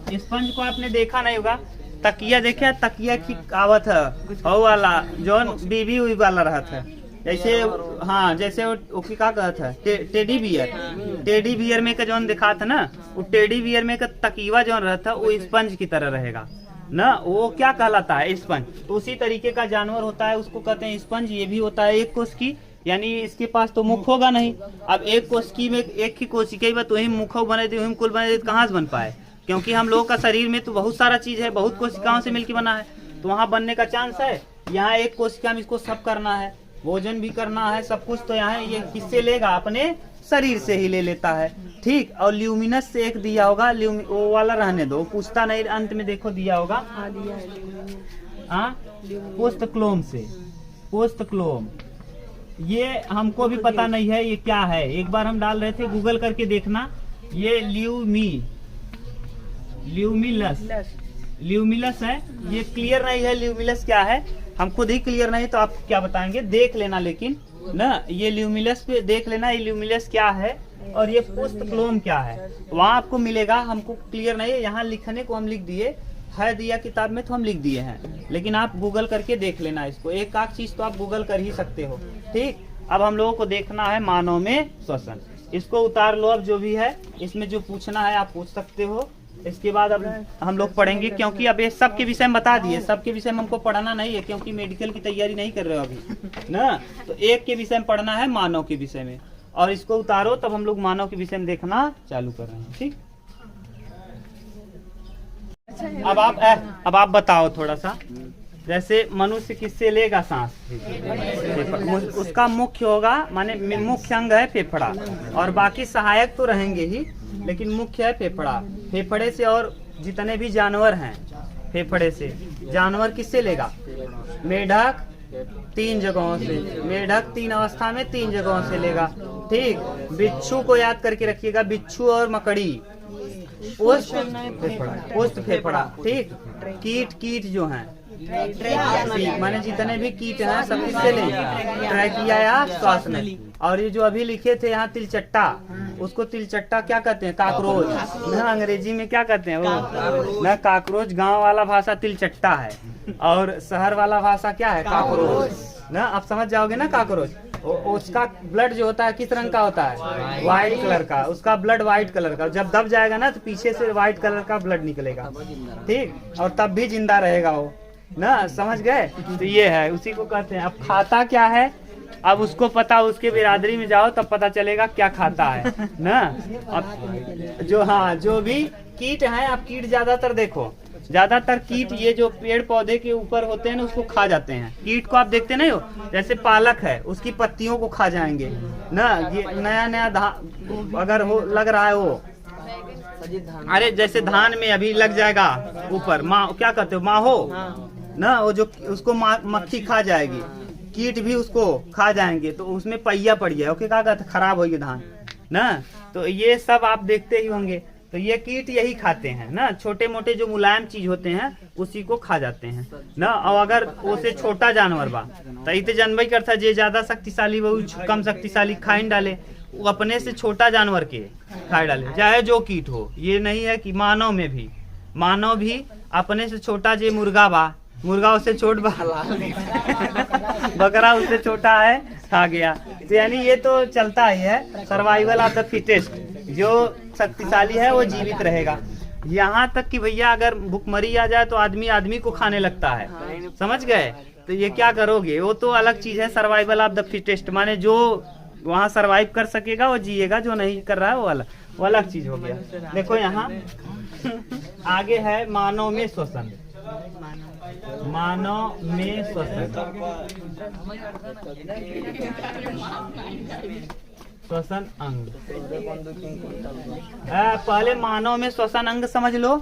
स्पंज को आपने देखा नहीं होगा, तकिया देखे, तकिया की आवत है वो वाला जो बीबी हुई वाला रहा था, जैसे हाँ जैसे वो क्या कहता है, टेडी बियर में का जोन दिखा था ना, वो टेडी बियर में का तकिया जो रहता वो स्पंज की तरह रहेगा ना, वो क्या कहलाता है, स्पंज। तो उसी तरीके का जानवर होता है, उसको कहते हैं स्पंज। ये भी होता है एक कोष की, यानी इसके पास तो मुख होगा नहीं। अब एक कोशिकी में एक ही कोशिका में तो वही मुख बने थे, वही कुल बने थे, कहाँ से बन पाए, क्योंकि हम लोगों का शरीर में तो बहुत सारा चीज है, बहुत कोशिकाओं से मिलकर बना है, तो वहाँ बनने का चांस है। यहाँ एक कोशिका में इसको सब करना है, भोजन भी करना है, सब कुछ, तो यहाँ ये किससे लेगा, अपने शरीर से ही ले लेता है, ठीक। और ल्यूमिनस से एक दिया होगा, वो वाला रहने दो, पूछता नहीं, अंत में देखो दिया होगा, पोस्टक्लोम से, पोस्टक्लोम, ये हमको भी पता नहीं है ये क्या है, एक बार हम डाल रहे थे, गूगल करके देखना, ये ल्यूमिनस ल्यूमिनस है, ये क्लियर नहीं है ल्यूमिनस क्या है, हम खुद ही क्लियर नहीं तो आप क्या बताएंगे, देख लेना लेकिन ना, ये ल्यूमिनस पे देख लेना, ये ल्यूमिनस क्या है और ये पुष्पक्लोम क्या है, वहाँ आपको मिलेगा। हमको क्लियर नहीं है, यहाँ लिखने को हम लिख दिए है, दिया किताब में तो हम लिख दिए हैं, लेकिन आप गूगल करके देख लेना इसको, एक आध चीज तो आप गूगल कर ही सकते हो। ठीक, अब हम लोगों को देखना है मानव में श्वसन, इसको उतार लो। अब जो भी है इसमें जो पूछना है आप पूछ सकते हो। इसके बाद अब हम लोग पढ़ेंगे, क्योंकि अब ये सब के विषय में बता दिए, सब के विषय में हमको पढ़ना नहीं है क्योंकि मेडिकल की तैयारी नहीं कर रहे हो अभी ना, तो एक के विषय में पढ़ना है, मानव के विषय में, और इसको उतारो तब हम लोग मानव के विषय में देखना चालू कर रहे हैं। ठीक, अब आप बताओ थोड़ा सा, जैसे मनुष्य किससे लेगा सांस, उसका मुख्य होगा, माने मुख्य अंग है फेफड़ा, और बाकी सहायक तो रहेंगे ही, लेकिन मुख्य है फेफड़ा। फेफड़े से और जितने भी जानवर हैं, फेफड़े से जानवर किससे लेगा, मेढक 3 जगहों से, मेढक 3 अवस्था में 3 जगहों से लेगा। ठीक, बिच्छू को याद करके रखिएगा, बिच्छू और मकड़ी पुष्ट फेफड़ा। ठीक, कीट जो हैं, माने जितने भी कीट हैं सब किससे लेंगे, ट्रैकिया या श्वास में। और ये जो अभी लिखे थे यहाँ तिलचट्टा, उसको तिलचट्टा क्या कहते हैं, काकरोच ना, अंग्रेजी में क्या कहते हैं वो ना, काकरोच। गांव वाला भाषा तिलचट्टा है और शहर वाला भाषा क्या है, काकरोच ना, आप समझ जाओगे ना। काकरोच उसका ब्लड जो होता है किस रंग का होता है, व्हाइट कलर का, उसका ब्लड व्हाइट कलर का, जब दब जाएगा ना तो पीछे से व्हाइट कलर का ब्लड निकलेगा। ठीक, और तब भी जिंदा रहेगा वो ना, समझ गए। तो ये है, उसी को कहते हैं। अब खाता क्या है, अब उसको पता, उसके बिरादरी में जाओ तब पता चलेगा क्या खाता है ना। अब जो भी कीट हैं, अब कीट ज्यादातर देखो, ज्यादातर कीट ये जो पेड़ पौधे के ऊपर होते हैं ना उसको खा जाते हैं। कीट को आप देखते नहीं हो, जैसे पालक है उसकी पत्तियों को खा जाएंगे ना, ये नया धान अगर हो लग रहा है वो, अरे जैसे धान में अभी लग जाएगा ऊपर क्या कहते हो, माहो ना, वो जो उसको मक्खी खा जाएगी, कीट भी उसको खा जाएंगे, तो उसमें पहिया पड़ गया, ओके, क्या कहते, खराब होगी धान ना। तो ये सब आप देखते ही होंगे, तो ये कीट यही खाते हैं ना, छोटे मोटे जो मुलायम चीज होते हैं उसी को खा जाते हैं ना। और अगर उसे छोटा जानवर बा तो इतने जानवर करता, जे ज्यादा शक्तिशाली वो कम शक्तिशाली खाई डाले, वो अपने से छोटा जानवर के खाई डाले, चाहे जो कीट हो। ये नहीं है कि मानव भी अपने से छोटा, जे मुर्गा बा, मुर्गा उससे छोट बा बकरा उससे छोटा है, खा गया। तो यानी ये तो चलता ही है, सर्वाइवल ऑफ द फिटेस्ट, जो शक्तिशाली है वो जीवित रहेगा। यहाँ तक कि भैया अगर भूखमरी आ जाए तो आदमी को खाने लगता है, समझ गए। तो ये क्या करोगे, वो तो अलग चीज है, सर्वाइवल ऑफ द फिटेस्ट, माने जो वहाँ सर्वाइव कर सकेगा वो जिएगा, जो नहीं कर रहा है वो अलग चीज हो गया। देखो यहाँ आगे है मानव में श्वसन, मानव में श्वसन, श्वसन अंग। पहले मानव में श्वसन अंग समझ लो,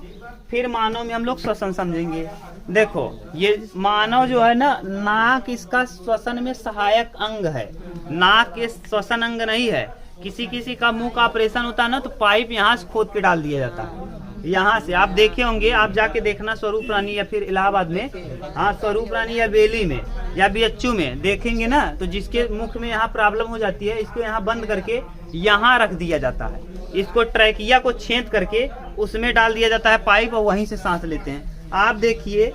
फिर मानव में हम लोग श्वसन समझेंगे। देखो ये मानव जो है ना, नाक इसका श्वसन में सहायक अंग है, नाक के श्वसन अंग नहीं है। किसी का मुंह का ऑपरेशन होता है ना, तो पाइप यहाँ से खोद के डाल दिया जाता है, यहाँ से आप देखे होंगे, आप जाके देखना स्वरूप रानी या फिर इलाहाबाद में, हाँ स्वरूप रानी या बेली में या बीएचयू में देखेंगे ना, तो जिसके मुख में यहाँ प्रॉब्लम हो जाती है, इसको यहाँ बंद करके यहाँ रख दिया जाता है, इसको ट्रैकिया को छेद करके उसमें डाल दिया जाता है पाइप, और वहीं से सांस लेते हैं। आप देखिए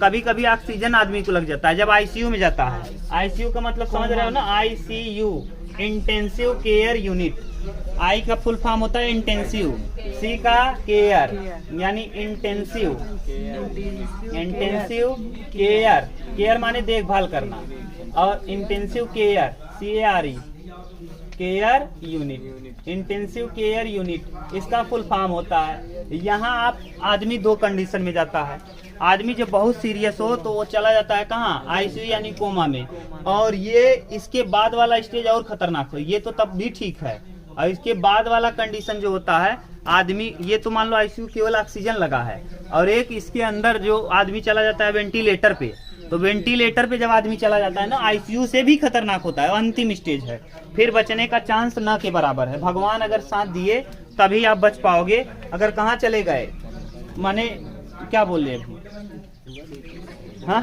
कभी कभी ऑक्सीजन आदमी को लग जाता है जब आईसीयू में जाता है। आईसीयू का मतलब समझ रहे हो ना, आईसीयू इंटेंसिव केयर यूनिट। आई का फुल फॉर्म होता है इंटेंसिव, सी का केयर यानी इंटेंसिव केयर, केयर माने देखभाल करना, और intensive care CARE care unit, intensive care unit इसका फुल फॉर्म होता है। यहाँ आप आदमी 2 कंडीशन में जाता है, आदमी जब बहुत सीरियस हो तो वो चला जाता है कहाँ, आईसीयू यानी कोमा में, और ये इसके बाद वाला स्टेज और खतरनाक हो, ये तो तब भी ठीक है, और इसके बाद वाला कंडीशन जो होता है आदमी, ये तो मान लो आईसीयू केवल ऑक्सीजन लगा है, और एक इसके अंदर जो आदमी चला जाता है वेंटिलेटर पे, तो वेंटिलेटर पे जब आदमी चला जाता है ना, आईसीयू से भी खतरनाक होता है, अंतिम स्टेज है, फिर बचने का चांस न के बराबर है। भगवान अगर साथ दिए तभी आप बच पाओगे, अगर कहाँ चले गए, माने क्या बोल रहे अभी? हाँ,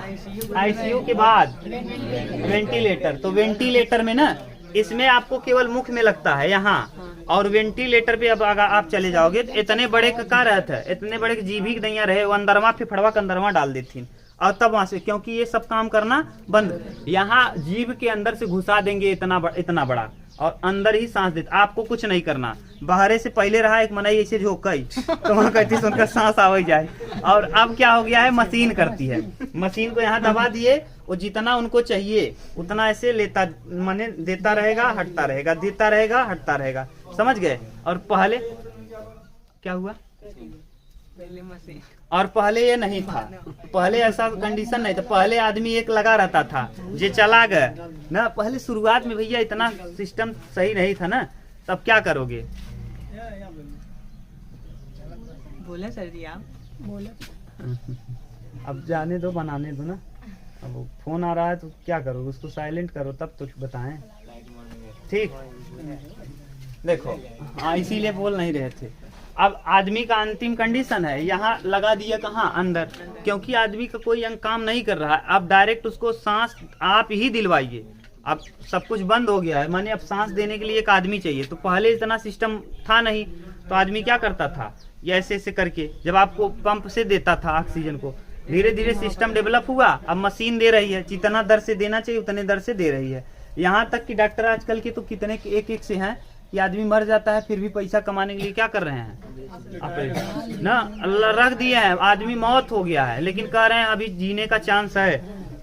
आईसीयू के बाद वेंटिलेटर। तो वेंटिलेटर में ना, इसमें आपको केवल मुख में लगता है यहाँ, और वेंटिलेटर पे अब अगर आप चले जाओगे तो इतने बड़े का रहता है, इतने बड़े जीभी के दैया रहे, वो अंदरवा फेफड़वा के अंदरवा डाल देती, और तब वहां से, क्योंकि ये सब काम करना बंद, यहाँ जीभ के अंदर से घुसा देंगे इतना बड़ा, और अंदर ही सांस देते, आपको कुछ नहीं करना। बाहरे से पहले रहा एक मनई ऐसे झोंकई तो वहाँ कहती है उनका सांस आवे जाए, और अब क्या हो गया है, मशीन करती है, मशीन को यहाँ दबा दिए, वो जितना उनको चाहिए उतना ऐसे लेता, माने देता रहेगा हटता रहेगा, देता रहेगा हटता रहेगा, समझ गए। और पहले क्या हुआ, और पहले ये नहीं था, पहले ऐसा कंडीशन नहीं था, पहले आदमी एक लगा रहता था, जे चला गया ना, पहले शुरुआत में भैया इतना सिस्टम सही नहीं था ना, तब क्या करोगे? बोले सर जी आप बोले। अब जाने दो, बनाने दो ना, अब वो फोन आ रहा है तो क्या करोगे, उसको साइलेंट करो तब तो बताएं, ठीक। देखो हाँ, इसीलिए बोल नहीं रहे थे। अब आदमी का अंतिम कंडीशन है, यहाँ लगा दिया कहाँ, अंदर, क्योंकि आदमी का कोई अंग काम नहीं कर रहा है, अब डायरेक्ट उसको सांस आप ही दिलवाइए। अब सब कुछ बंद हो गया है, माने अब सांस देने के लिए एक आदमी चाहिए, तो पहले इतना सिस्टम था नहीं, तो आदमी क्या करता था, ये ऐसे ऐसे करके, जब आपको पंप से देता था ऑक्सीजन को, धीरे धीरे सिस्टम डेवलप हुआ, अब मशीन दे रही है, जितना दर से देना चाहिए उतने दर से दे रही है। यहाँ तक कि डॉक्टर आजकल के तो कितने एक से हैं कि आदमी मर जाता है फिर भी पैसा कमाने के लिए क्या कर रहे हैं ना, अल्लाह रख दिए हैं, आदमी मौत हो गया है लेकिन कह रहे हैं अभी जीने का चांस है,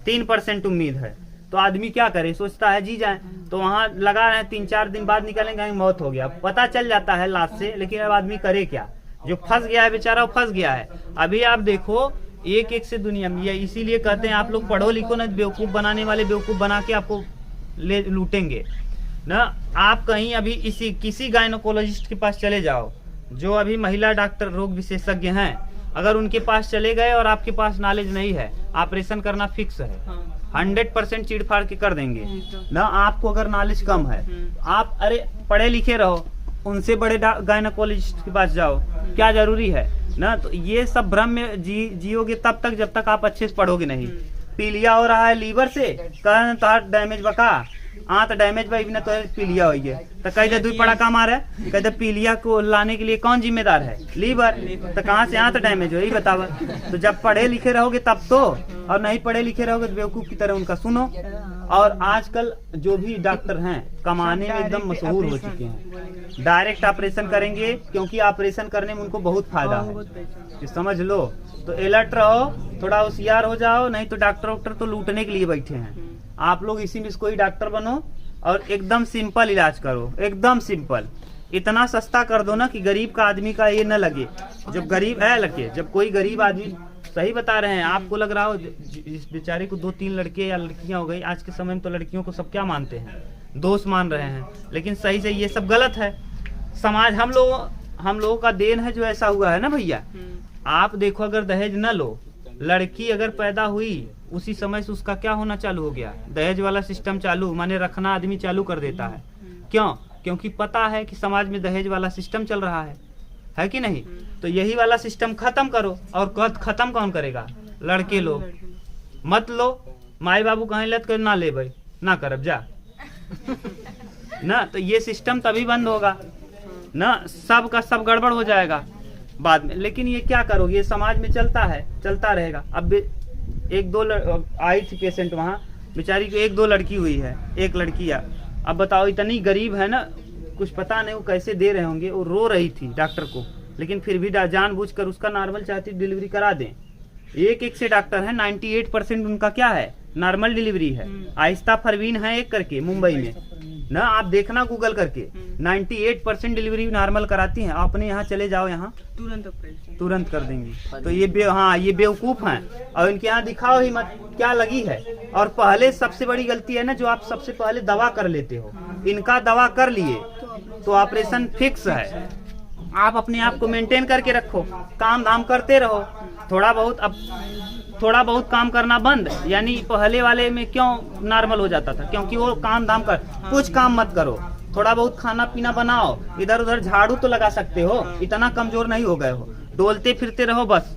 3% उम्मीद है, तो आदमी क्या करे, सोचता है जी जाए, तो वहाँ लगा रहे हैं, 3-4 दिन बाद निकलेंगे, मौत हो गया, पता चल जाता है लाश से, लेकिन अब आदमी करे क्या, जो फंस गया है बेचारा वो फंस गया है। अभी आप देखो एक से दुनिया में, इसीलिए कहते हैं आप लोग पढ़ो लिखो ना, बेवकूफ बनाने वाले बेवकूफ बना के आपको ले लूटेंगे ना। आप कहीं अभी किसी गायनोकोलॉजिस्ट के पास चले जाओ, जो अभी महिला डॉक्टर रोग विशेषज्ञ हैं, अगर उनके पास चले गए और आपके पास नॉलेज नहीं है, ऑपरेशन करना फिक्स है, 100% चीड़-फाड़ के कर देंगे ना। आपको अगर नॉलेज कम है, आप अरे पढ़े लिखे रहो, उनसे बड़े गायनोकोलॉजिस्ट के पास जाओ, क्या जरूरी है ना। तो ये सब भ्रम में जियोगे तब तक जब तक आप अच्छे से पढ़ोगे नहीं। पीलिया हो रहा है लीवर से, कहन तार डैमेज बका, तो डैमेज भाई बिना तो पीलिया हो गया, तो कह दे 2 पड़ा काम आ रहा है, कहते पीलिया को लाने के लिए कौन जिम्मेदार है, लीवर, तो कहाँ से तो डैमेज हो, यही बतावा। तो जब पढ़े लिखे रहोगे तब तो, और नहीं पढ़े लिखे रहोगे तो बेवकूफ की तरह उनका सुनो। और आजकल जो भी डॉक्टर हैं कमाने में एकदम मशहूर हो चुके हैं, डायरेक्ट ऑपरेशन करेंगे, क्योंकि ऑपरेशन करने में उनको बहुत फायदा है, समझ लो। तो अलर्ट रहो, थोड़ा होशियार हो जाओ, नहीं तो डॉक्टर तो लूटने के लिए बैठे हैं। आप लोग इसी में कोई डॉक्टर बनो और एकदम सिंपल इलाज करो, एकदम सिंपल, इतना सस्ता कर दो ना कि गरीब का आदमी का ये न लगे, जब गरीब है लगे, जब कोई गरीब आदमी, सही बता रहे हैं, आपको लग रहा हो इस बेचारे को 2-3 लड़के या लड़कियां हो गई, आज के समय में तो लड़कियों को सब क्या मानते हैं, दोस्त मान रहे हैं, लेकिन सही से ये सब गलत है। समाज हम लोगों का देन है जो ऐसा हुआ है ना भैया। आप देखो अगर दहेज न लो, लड़की अगर पैदा हुई उसी समय से उसका क्या होना चालू हो गया, दहेज वाला सिस्टम चालू, माने रखना आदमी चालू कर देता है। क्यों? क्योंकि पता है कि समाज में दहेज वाला सिस्टम चल रहा है कि नहीं। तो यही वाला सिस्टम खत्म करो, और खत्म कौन करेगा, लड़के लोग। मत लो, माई बाबू कहें लत कर ना ले भाई, ना करब जा ना, तो ये सिस्टम तभी बंद होगा ना, सब का सब गड़बड़ हो जाएगा बाद में। लेकिन ये क्या करोगे, ये समाज में चलता है, चलता रहेगा। अब 1-2 आई थी पेशेंट वहाँ, बेचारी को 1-2 लड़की हुई है, एक लड़की है। अब बताओ इतनी गरीब है ना, कुछ पता नहीं वो कैसे दे रहे होंगे, वो रो रही थी डॉक्टर को, लेकिन फिर भी जानबूझकर उसका नॉर्मल चाहती डिलीवरी करा दें। एक से डॉक्टर है, 98% उनका क्या है, नॉर्मल डिलीवरी है। आहिस्ता परवीन है एक करके मुंबई में ना, आप देखना गूगल करके, 98% डिलीवरी नॉर्मल कराती हैं। अपने यहाँ चले जाओ, यहाँ तुरंत कर देंगी। तो ये ये बेवकूफ हैं, और इनके यहाँ दिखाओ ही मत क्या लगी है। और पहले सबसे बड़ी गलती है ना, जो आप सबसे पहले दवा कर लेते हो, इनका दवा कर लिए तो ऑपरेशन फिक्स है। आप अपने आप को मेंटेन करके रखो, काम धाम करते रहो, थोड़ा बहुत काम करना बंद। यानी पहले वाले में क्यों नॉर्मल हो जाता था, क्योंकि वो काम धाम कर, कुछ काम मत करो, थोड़ा बहुत खाना पीना बनाओ, इधर उधर झाड़ू तो लगा सकते हो, इतना कमजोर नहीं हो गए हो, डोलते फिरते रहो बस,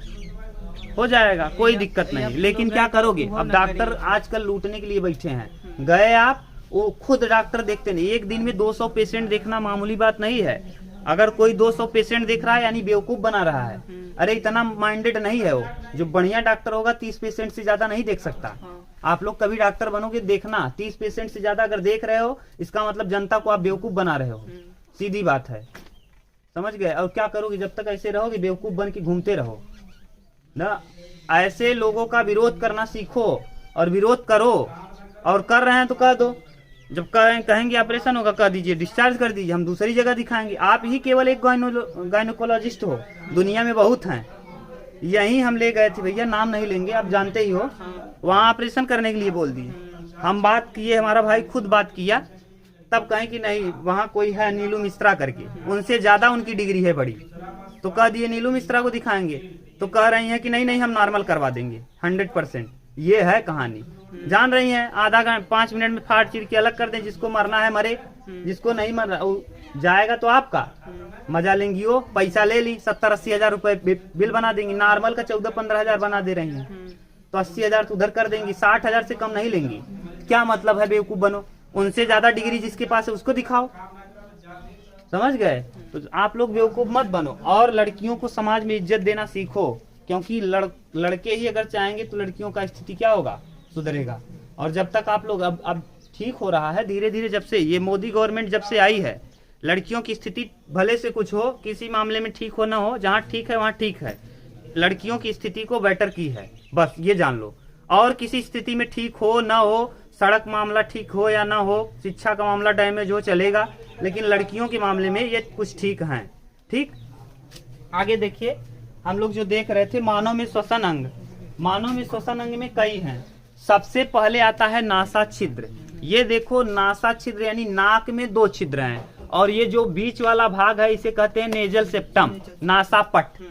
हो जाएगा, कोई दिक्कत नहीं। लेकिन क्या करोगे, अब डॉक्टर आजकल लूटने के लिए बैठे हैं। गए आप, वो खुद डॉक्टर देखते नहीं। एक दिन में 200 पेशेंट देखना मामूली बात नहीं है। अगर कोई 200 पेशेंट देख रहा है यानी बेवकूफ बना रहा है। अरे इतना माइंडेड नहीं है वो। जो बढ़िया डॉक्टर होगा 30 पेशेंट से ज्यादा नहीं देख सकता। आप लोग कभी डॉक्टर बनोगे देखना, 30 पेशेंट से ज्यादा अगर देख रहे हो इसका मतलब जनता को आप बेवकूफ बना रहे हो। सीधी बात है, समझ गए। और क्या करोगे, जब तक ऐसे रहोगे बेवकूफ बन के घूमते रहो ना। ऐसे लोगों का विरोध करना सीखो और विरोध करो। और कर रहे हैं तो कह दो, जब कहेंगे ऑपरेशन होगा कह दीजिए, डिस्चार्ज कर दीजिए, हम दूसरी जगह दिखाएंगे। आप ही केवल एक गायनोकोलॉजिस्ट हो, दुनिया में बहुत हैं। यहीं हम ले गए थे भैया, नाम नहीं लेंगे, आप जानते ही हो। वहाँ ऑपरेशन करने के लिए बोल दिए। हम बात किए, हमारा भाई खुद बात किया, तब कहें कि नहीं वहाँ कोई है नीलू मिश्रा करके, उनसे ज्यादा उनकी डिग्री है बड़ी, तो कह दिए नीलू मिश्रा को दिखाएंगे। तो कह रही हैं कि नहीं नहीं हम नॉर्मल करवा देंगे 100%। ये है कहानी, जान रही हैं। आधा घंटा 5 मिनट में फाड़ चीर के अलग कर दें। जिसको मरना है मरे, जिसको नहीं मरना जाएगा तो आपका मजा लेंगी। वो पैसा ले ली, 70-80 हजार रुपए बिल बना देंगी। नॉर्मल का 14-15 हजार बना दे रही हैं, तो 80 हजार तो उधर कर देंगी, 60 हजार से कम नहीं लेंगी। क्या मतलब है, बेवकूफ बनो। उनसे ज्यादा डिग्री जिसके पास है उसको दिखाओ, समझ गए। तो आप लोग बेवकूफ मत बनो। और लड़कियों को समाज में इज्जत देना सीखो, क्योंकि लड़के ही अगर चाहेंगे तो लड़कियों का स्थिति क्या होगा, सुधरेगा। और जब तक आप लोग अब ठीक हो रहा है धीरे धीरे, जब से ये मोदी गवर्नमेंट जब से आई है, लड़कियों की स्थिति भले से कुछ हो, किसी मामले में ठीक हो ना हो, जहाँ ठीक है वहाँ ठीक है। लड़कियों की स्थिति को बेटर की है, बस ये जान लो। और किसी स्थिति में ठीक हो ना हो, सड़क मामला ठीक हो या ना हो, शिक्षा का मामला डैमेज हो, चलेगा। लेकिन लड़कियों के मामले में ये कुछ ठीक है। ठीक, आगे देखिए, हम लोग जो देख रहे थे मानव में श्वसन अंग। मानव में श्वसन अंग में कई हैं। सबसे पहले आता है नासा छिद्र। ये देखो नासा छिद्र यानी नाक में 2 छिद्र हैं, और ये जो बीच वाला भाग है इसे कहते हैं नेजल सेप्टम, नासापट।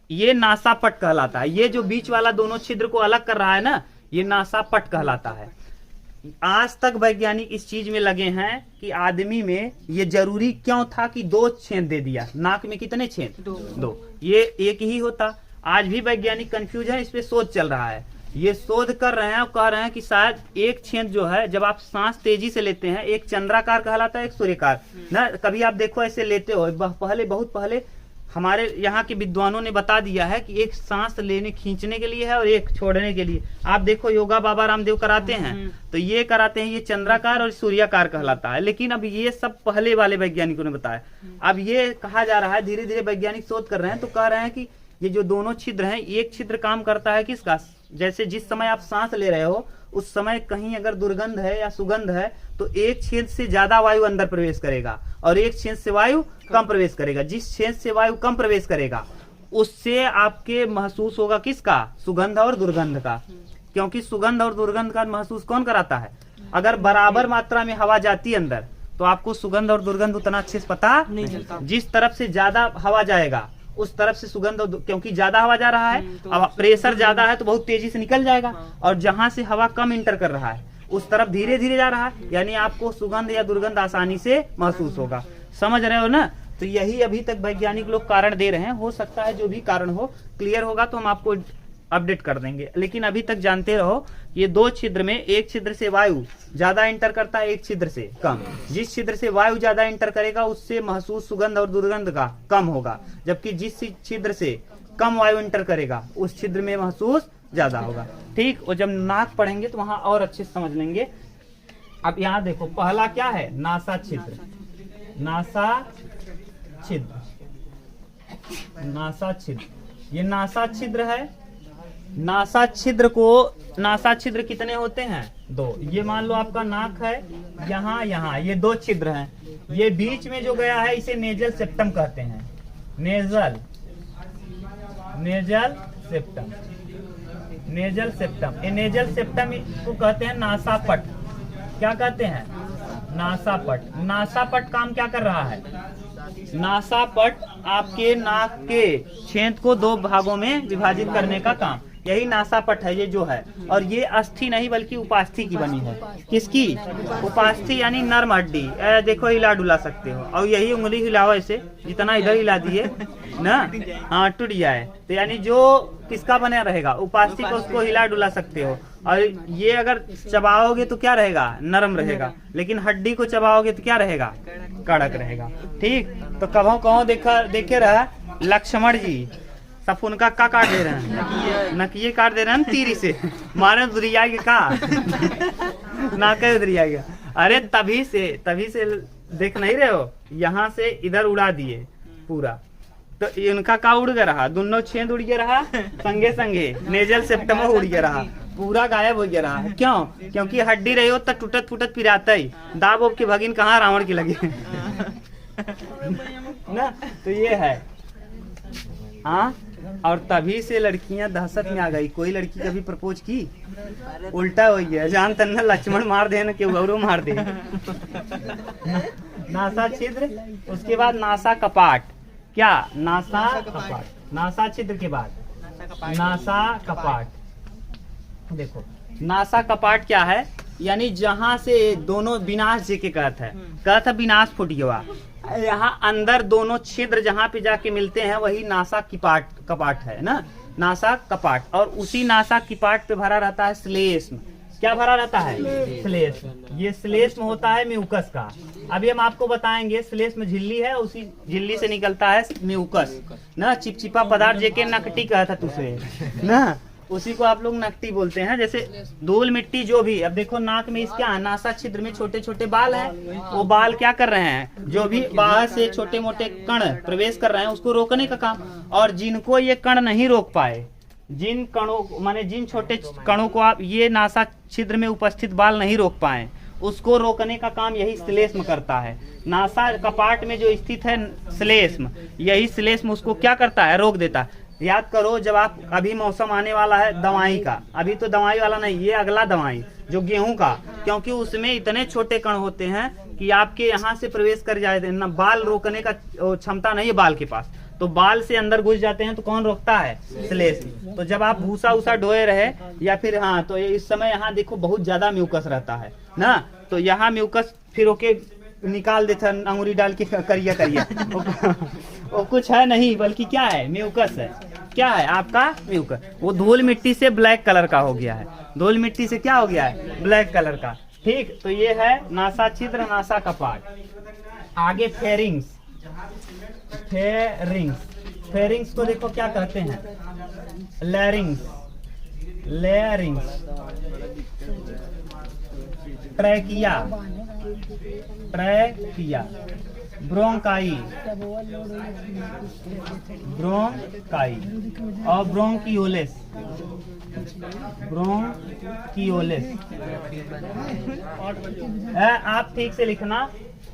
ये नासापट कहलाता है। ये जो बीच वाला दोनों छिद्र को अलग कर रहा है ना, ये नासापट कहलाता है। आज तक वैज्ञानिक इस चीज में लगे हैं कि आदमी में ये जरूरी क्यों था कि 2 छेद दे दिया। नाक में कितने छेद? 2। ये एक ही होता। आज भी वैज्ञानिक कंफ्यूज है, इस पे शोध चल रहा है। ये शोध कर रहे हैं और कह रहे हैं कि शायद एक छेद जो है, जब आप सांस तेजी से लेते हैं, एक चंद्राकार कहलाता है, एक सूर्यकार ना। कभी आप देखो ऐसे लेते हो, पहले बहुत पहले हमारे यहाँ के विद्वानों ने बता दिया है कि एक सांस लेने खींचने के लिए है और एक छोड़ने के लिए। आप देखो योगा बाबा रामदेव कराते हैं, तो ये कराते हैं, ये चंद्राकार और सूर्याकार कहलाता है। लेकिन अब ये सब पहले वाले वैज्ञानिकों ने बताया। अब ये कहा जा रहा है, धीरे धीरे वैज्ञानिक शोध कर रहे हैं, तो कह रहे हैं कि ये जो दोनों छिद्र हैं, एक छिद्र काम करता है किसका, जैसे जिस समय आप सांस ले रहे हो उस समय कहीं अगर दुर्गंध है या सुगंध है, तो एक छेद से ज्यादा वायु अंदर प्रवेश करेगा और एक छेद से वायु कम प्रवेश करेगा। जिस छेद से वायु कम प्रवेश करेगा उससे आपके महसूस होगा किसका, सुगंध और दुर्गंध का। क्योंकि सुगंध और दुर्गंध का महसूस कौन कराता है? अगर बराबर मात्रा में हवा जाती है अंदर तो आपको सुगंध और दुर्गंध उतना अच्छे से पता नहीं चलता। जिस तरफ से ज्यादा हवा जाएगा उस तरफ से सुगंध, क्योंकि ज्यादा हवा जा रहा है, अब प्रेशर ज्यादा है तो बहुत तेजी से निकल जाएगा। और जहां से हवा कम इंटर कर रहा है उस तरफ धीरे धीरे जा रहा है, यानी आपको सुगंध या दुर्गंध आसानी से महसूस होगा। समझ रहे हो ना? तो यही अभी तक वैज्ञानिक लोग कारण दे रहे हैं। हो सकता है जो भी कारण हो, क्लियर होगा तो हम आपको अपडेट कर देंगे। लेकिन अभी तक जानते रहो, ये 2 छिद्र में एक छिद्र से वायु ज्यादा इंटर करता है, एक छिद्र से कम। जिस छिद्र से वायु ज्यादा इंटर करेगा उससे महसूस सुगंध और दुर्गंध का कम होगा, जबकि जिस छिद्र से कम वायु इंटर करेगा उस छिद्र में महसूस ज्यादा होगा। ठीक, और जब नाक पढ़ेंगे तो वहां और अच्छे से समझ लेंगे। अब यहाँ देखो, पहला क्या है, नासा छिद्र। नासा छिद्र, नासा छिद्र, ये नासा छिद्र है। नासा छिद्र को, नासा छिद्र कितने होते हैं? 2। ये मान लो आपका नाक है, यहाँ यहाँ ये 2 छिद्र हैं। ये बीच में जो गया है इसे नेजल सेप्टम कहते हैं। Nasal, nasal septum, nasal septum. ये नेजल सेप्टम को कहते हैं नासापट। क्या कहते हैं? नासापट। नासापट काम क्या कर रहा है? नासापट आपके नाक के छेद को 2 भागों में विभाजित करने का काम। यही नासापट है ये जो है। और ये अस्थि नहीं बल्कि उपास्थि की बनी है। किसकी? उपास्थि यानी नर्म हड्डी। देखो हिला डुला सकते हो, और यही उंगली हिलाओ ऐसे, जितना इधर हिला दिए ना, हाँ टूट जाए, तो यानी जो किसका बना रहेगा? उपास्थि को, उसको हिला डुला सकते हो। और ये अगर चबाओगे तो क्या रहेगा? नरम रहेगा। लेकिन हड्डी को चबाओगे तो क्या रहेगा? कड़क रहेगा। ठीक, तो कहो कहो देखे रहा लक्ष्मण जी सब उनका का काट दे रहे हैं, नकिये काट दे रहे हैं तीरी से, मारे दुरिया के का ना कहे दुरिया के। अरे तभी से देख नहीं रहे हो, यहाँ से इधर उड़ा दिए पूरा, तो इनका का उड़ गया रहा, दोनों छेद उड़ गया रहा, संगे संगे नेजल सेप्टम उड़ गया रहा, पूरा गायब हो गया रहा। क्यों? क्योंकि हड्डी रही हो तो टूटत फूटत पिराता ही, दाब ओब के भगिन कहाँ रावण की लगी ना। तो ये है हाँ। और तभी से लड़कियां दहशत में आ गई। कोई लड़की कभी प्रपोज की? उल्टा हो गया, जान तन्ना लक्ष्मण मार दे न के गौरव मार दे। नासा छिद्र, उसके बाद नासा कपाट। क्या? नासा कपाट। नासा छिद्र के बाद नासा कपाट। देखो नासा कपाट क्या है? यानी जहाँ से दोनों विनाश जी के कहता विनाश फूट गया, यहाँ अंदर दोनों छिद्र जहाँ पे जाके मिलते हैं वही नासा कपाट है ना, नासा कपाट। और उसी नासा कपाट पे भरा रहता है श्लेष्म। क्या भरा रहता है? श्लेष्म। ये श्लेष्म होता है म्यूकस का। अभी हम आपको बताएंगे श्लेष्म झिल्ली है, उसी झिल्ली से निकलता है म्यूकस ना, चिपचिपा पदार्थ जेके नकटी कहा था तुझे ना, उसी को आप लोग नकटी बोलते हैं। जैसे धूल मिट्टी जो भी, अब देखो नाक में इसका नासा छिद्र में छोटे छोटे बाल हैं, वो बाल क्या कर रहे हैं? जो भी बाहर से छोटे मोटे कण प्रवेश कर रहे हैं उसको रोकने का काम। और जिनको ये कण नहीं रोक पाए, जिन कणों माने जिन छोटे कणों को आप ये नासा छिद्र में उपस्थित बाल नहीं रोक पाए, उसको रोकने का काम यही श्लेष्म करता है। नासा कपाट में जो स्थित है श्लेष्म, यही श्लेष्म उसको क्या करता है? रोक देता है। याद करो जब आप, अभी मौसम आने वाला है दवाई का, अभी तो दवाई वाला नहीं, ये अगला दवाई जो गेहूं का, क्योंकि उसमें इतने छोटे कण होते हैं कि आपके यहाँ से प्रवेश कर जाते हैं ना, बाल रोकने का क्षमता नहीं है बाल के पास, तो बाल से अंदर घुस जाते हैं, तो कौन रोकता है? श्लेष्म। तो जब आप भूसा उसा ढोए रहे या फिर हाँ, तो इस समय यहाँ देखो बहुत ज्यादा म्यूकस रहता है ना, तो यहाँ म्यूकस फिर ओके निकाल देता अंगुरी डाल के करिया वो कुछ है नहीं बल्कि क्या है? म्यूकस है। क्या है आपका? म्यूकस। वो धूल मिट्टी से ब्लैक कलर का हो गया है, धूल मिट्टी से क्या हो गया है? ब्लैक कलर का। ठीक, तो ये है नासा छिद्र, नासा कपाट। आगे फेरिंग्स। फेरिंग्स को देखो क्या कहते हैं? लेरिंग्स, ट्रैकिया, ब्रोंकाई और ब्रोंकियोलेस। आप ठीक से लिखना।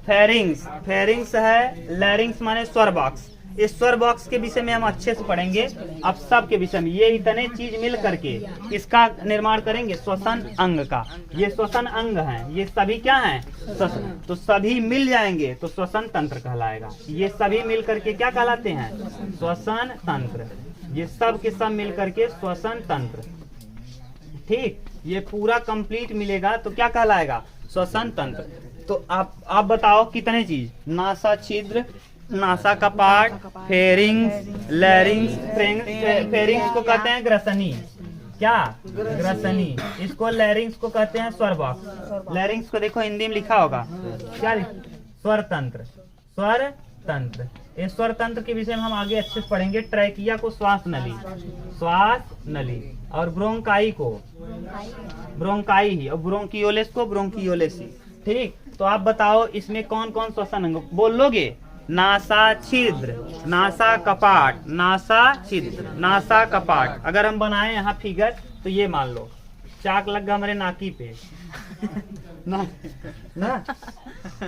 फेरिंग्स है, लैरिंग्स माने स्वर बॉक्स। इस स्वर बॉक्स के विषय में हम अच्छे से पढ़ेंगे। अब सब के विषय में ये इतने चीज मिल करके इसका निर्माण करेंगे श्वसन अंग का। ये श्वसन अंग हैं, ये सभी क्या हैं? श्वसन। तो सभी मिल जाएंगे तो श्वसन तंत्र कहलाएगा। ये सभी मिल करके क्या कहलाते हैं? श्वसन तंत्र। ये सब के सब मिल करके श्वसन तंत्र। ठीक, ये पूरा कंप्लीट मिलेगा तो क्या कहलाएगा? श्वसन तंत्र। तो आप बताओ कितने चीज? नासा छिद्र, नासा कपाट, फेरिंग्स, लैरिंग्स। फेरिंग्स को कहते हैं ग्रसनी। क्या? ग्रसनी। इसको लैरिंग्स को कहते हैं स्वर बॉक्स। लैरिंग्स को देखो हिंदी में लिखा होगा क्या? स्वर तंत्र। स्वर तंत्र। इस स्वर तंत्र के विषय में हम आगे अच्छे से पढ़ेंगे। ट्रैकिया को श्वास नली और ब्रोंकाई को ब्रोंकाई ही, और ब्रोंकियोलेस को ब्रोंकियोलेस ही। ठीक, तो आप बताओ इसमें कौन कौन श्वसन अंग बोल लोगे? नासा छिद्र, नासा कपाट, नासा छिद्र, नासा कपाट। अगर हम बनाए यहाँ फिगर तो ये मान लो चाक लग गया हमारे नाकी पे ना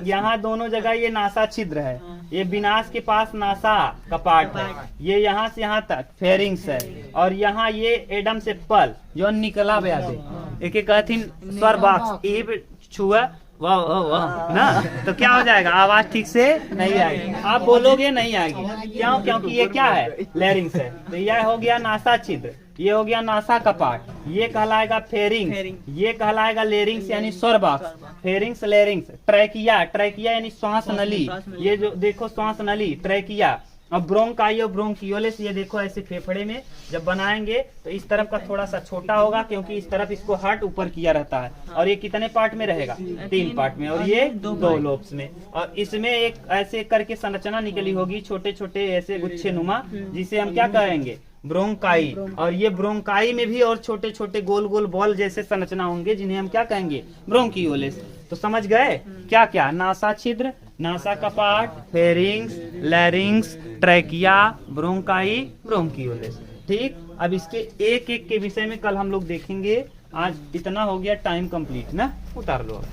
यहाँ दोनों जगह ये नासा छिद्र है, ये विनाश के पास नासा कपाट है, ये यहाँ से यहाँ तक फेरिंग्स है, और यहाँ ये एडम से पल जो निकला बया दे एक कहती स्वर बॉक्स ये छुआ वाह वाह ना, तो क्या हो जाएगा? आवाज ठीक से नहीं आएगी, आप बोलोगे नहीं आएगी। क्यों? क्योंकि ये क्या है? लैरिंग्स है। तो यह हो गया नासा छिद्र। ये हो गया नासा का पार्ट, ये कहलाएगा फेरिंग्स, फेरिंग। ये कहलाएगा लेरिंग्स यानी स्वर box, pharynx larynx, trachea, trachea यानी श्वास नली, श्वास नली। ये जो देखो श्वास नली ट्रैकिया, और ब्रोंकाई और ब्रोंकियोलिस ये देखो ऐसे फेफड़े में जब बनाएंगे तो इस तरफ का थोड़ा सा छोटा होगा क्योंकि इस तरफ इसको हार्ट ऊपर किया रहता है, और ये कितने पार्ट में रहेगा, 3 पार्ट में, और ये 2 लोब्स में, और इसमें एक ऐसे करके संरचना निकली होगी छोटे छोटे ऐसे गुच्छे नुमा, जिसे हम क्या कहेंगे, ब्रोंकाई, और ये ब्रोंकाई में भी और छोटे छोटे गोल गोल बॉल जैसे संरचना होंगे जिन्हें हम क्या कहेंगे, ब्रोंकियोलिस। तो समझ गए क्या क्या, नासा छिद्र, नासा का part, pharynx, larynx, trachea, bronchi, bronchioles. ठीक, अब इसके एक एक के विषय में कल हम लोग देखेंगे। आज इतना हो गया, टाइम कंप्लीट ना, उतार लो।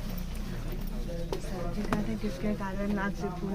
जिसके कारण नाक से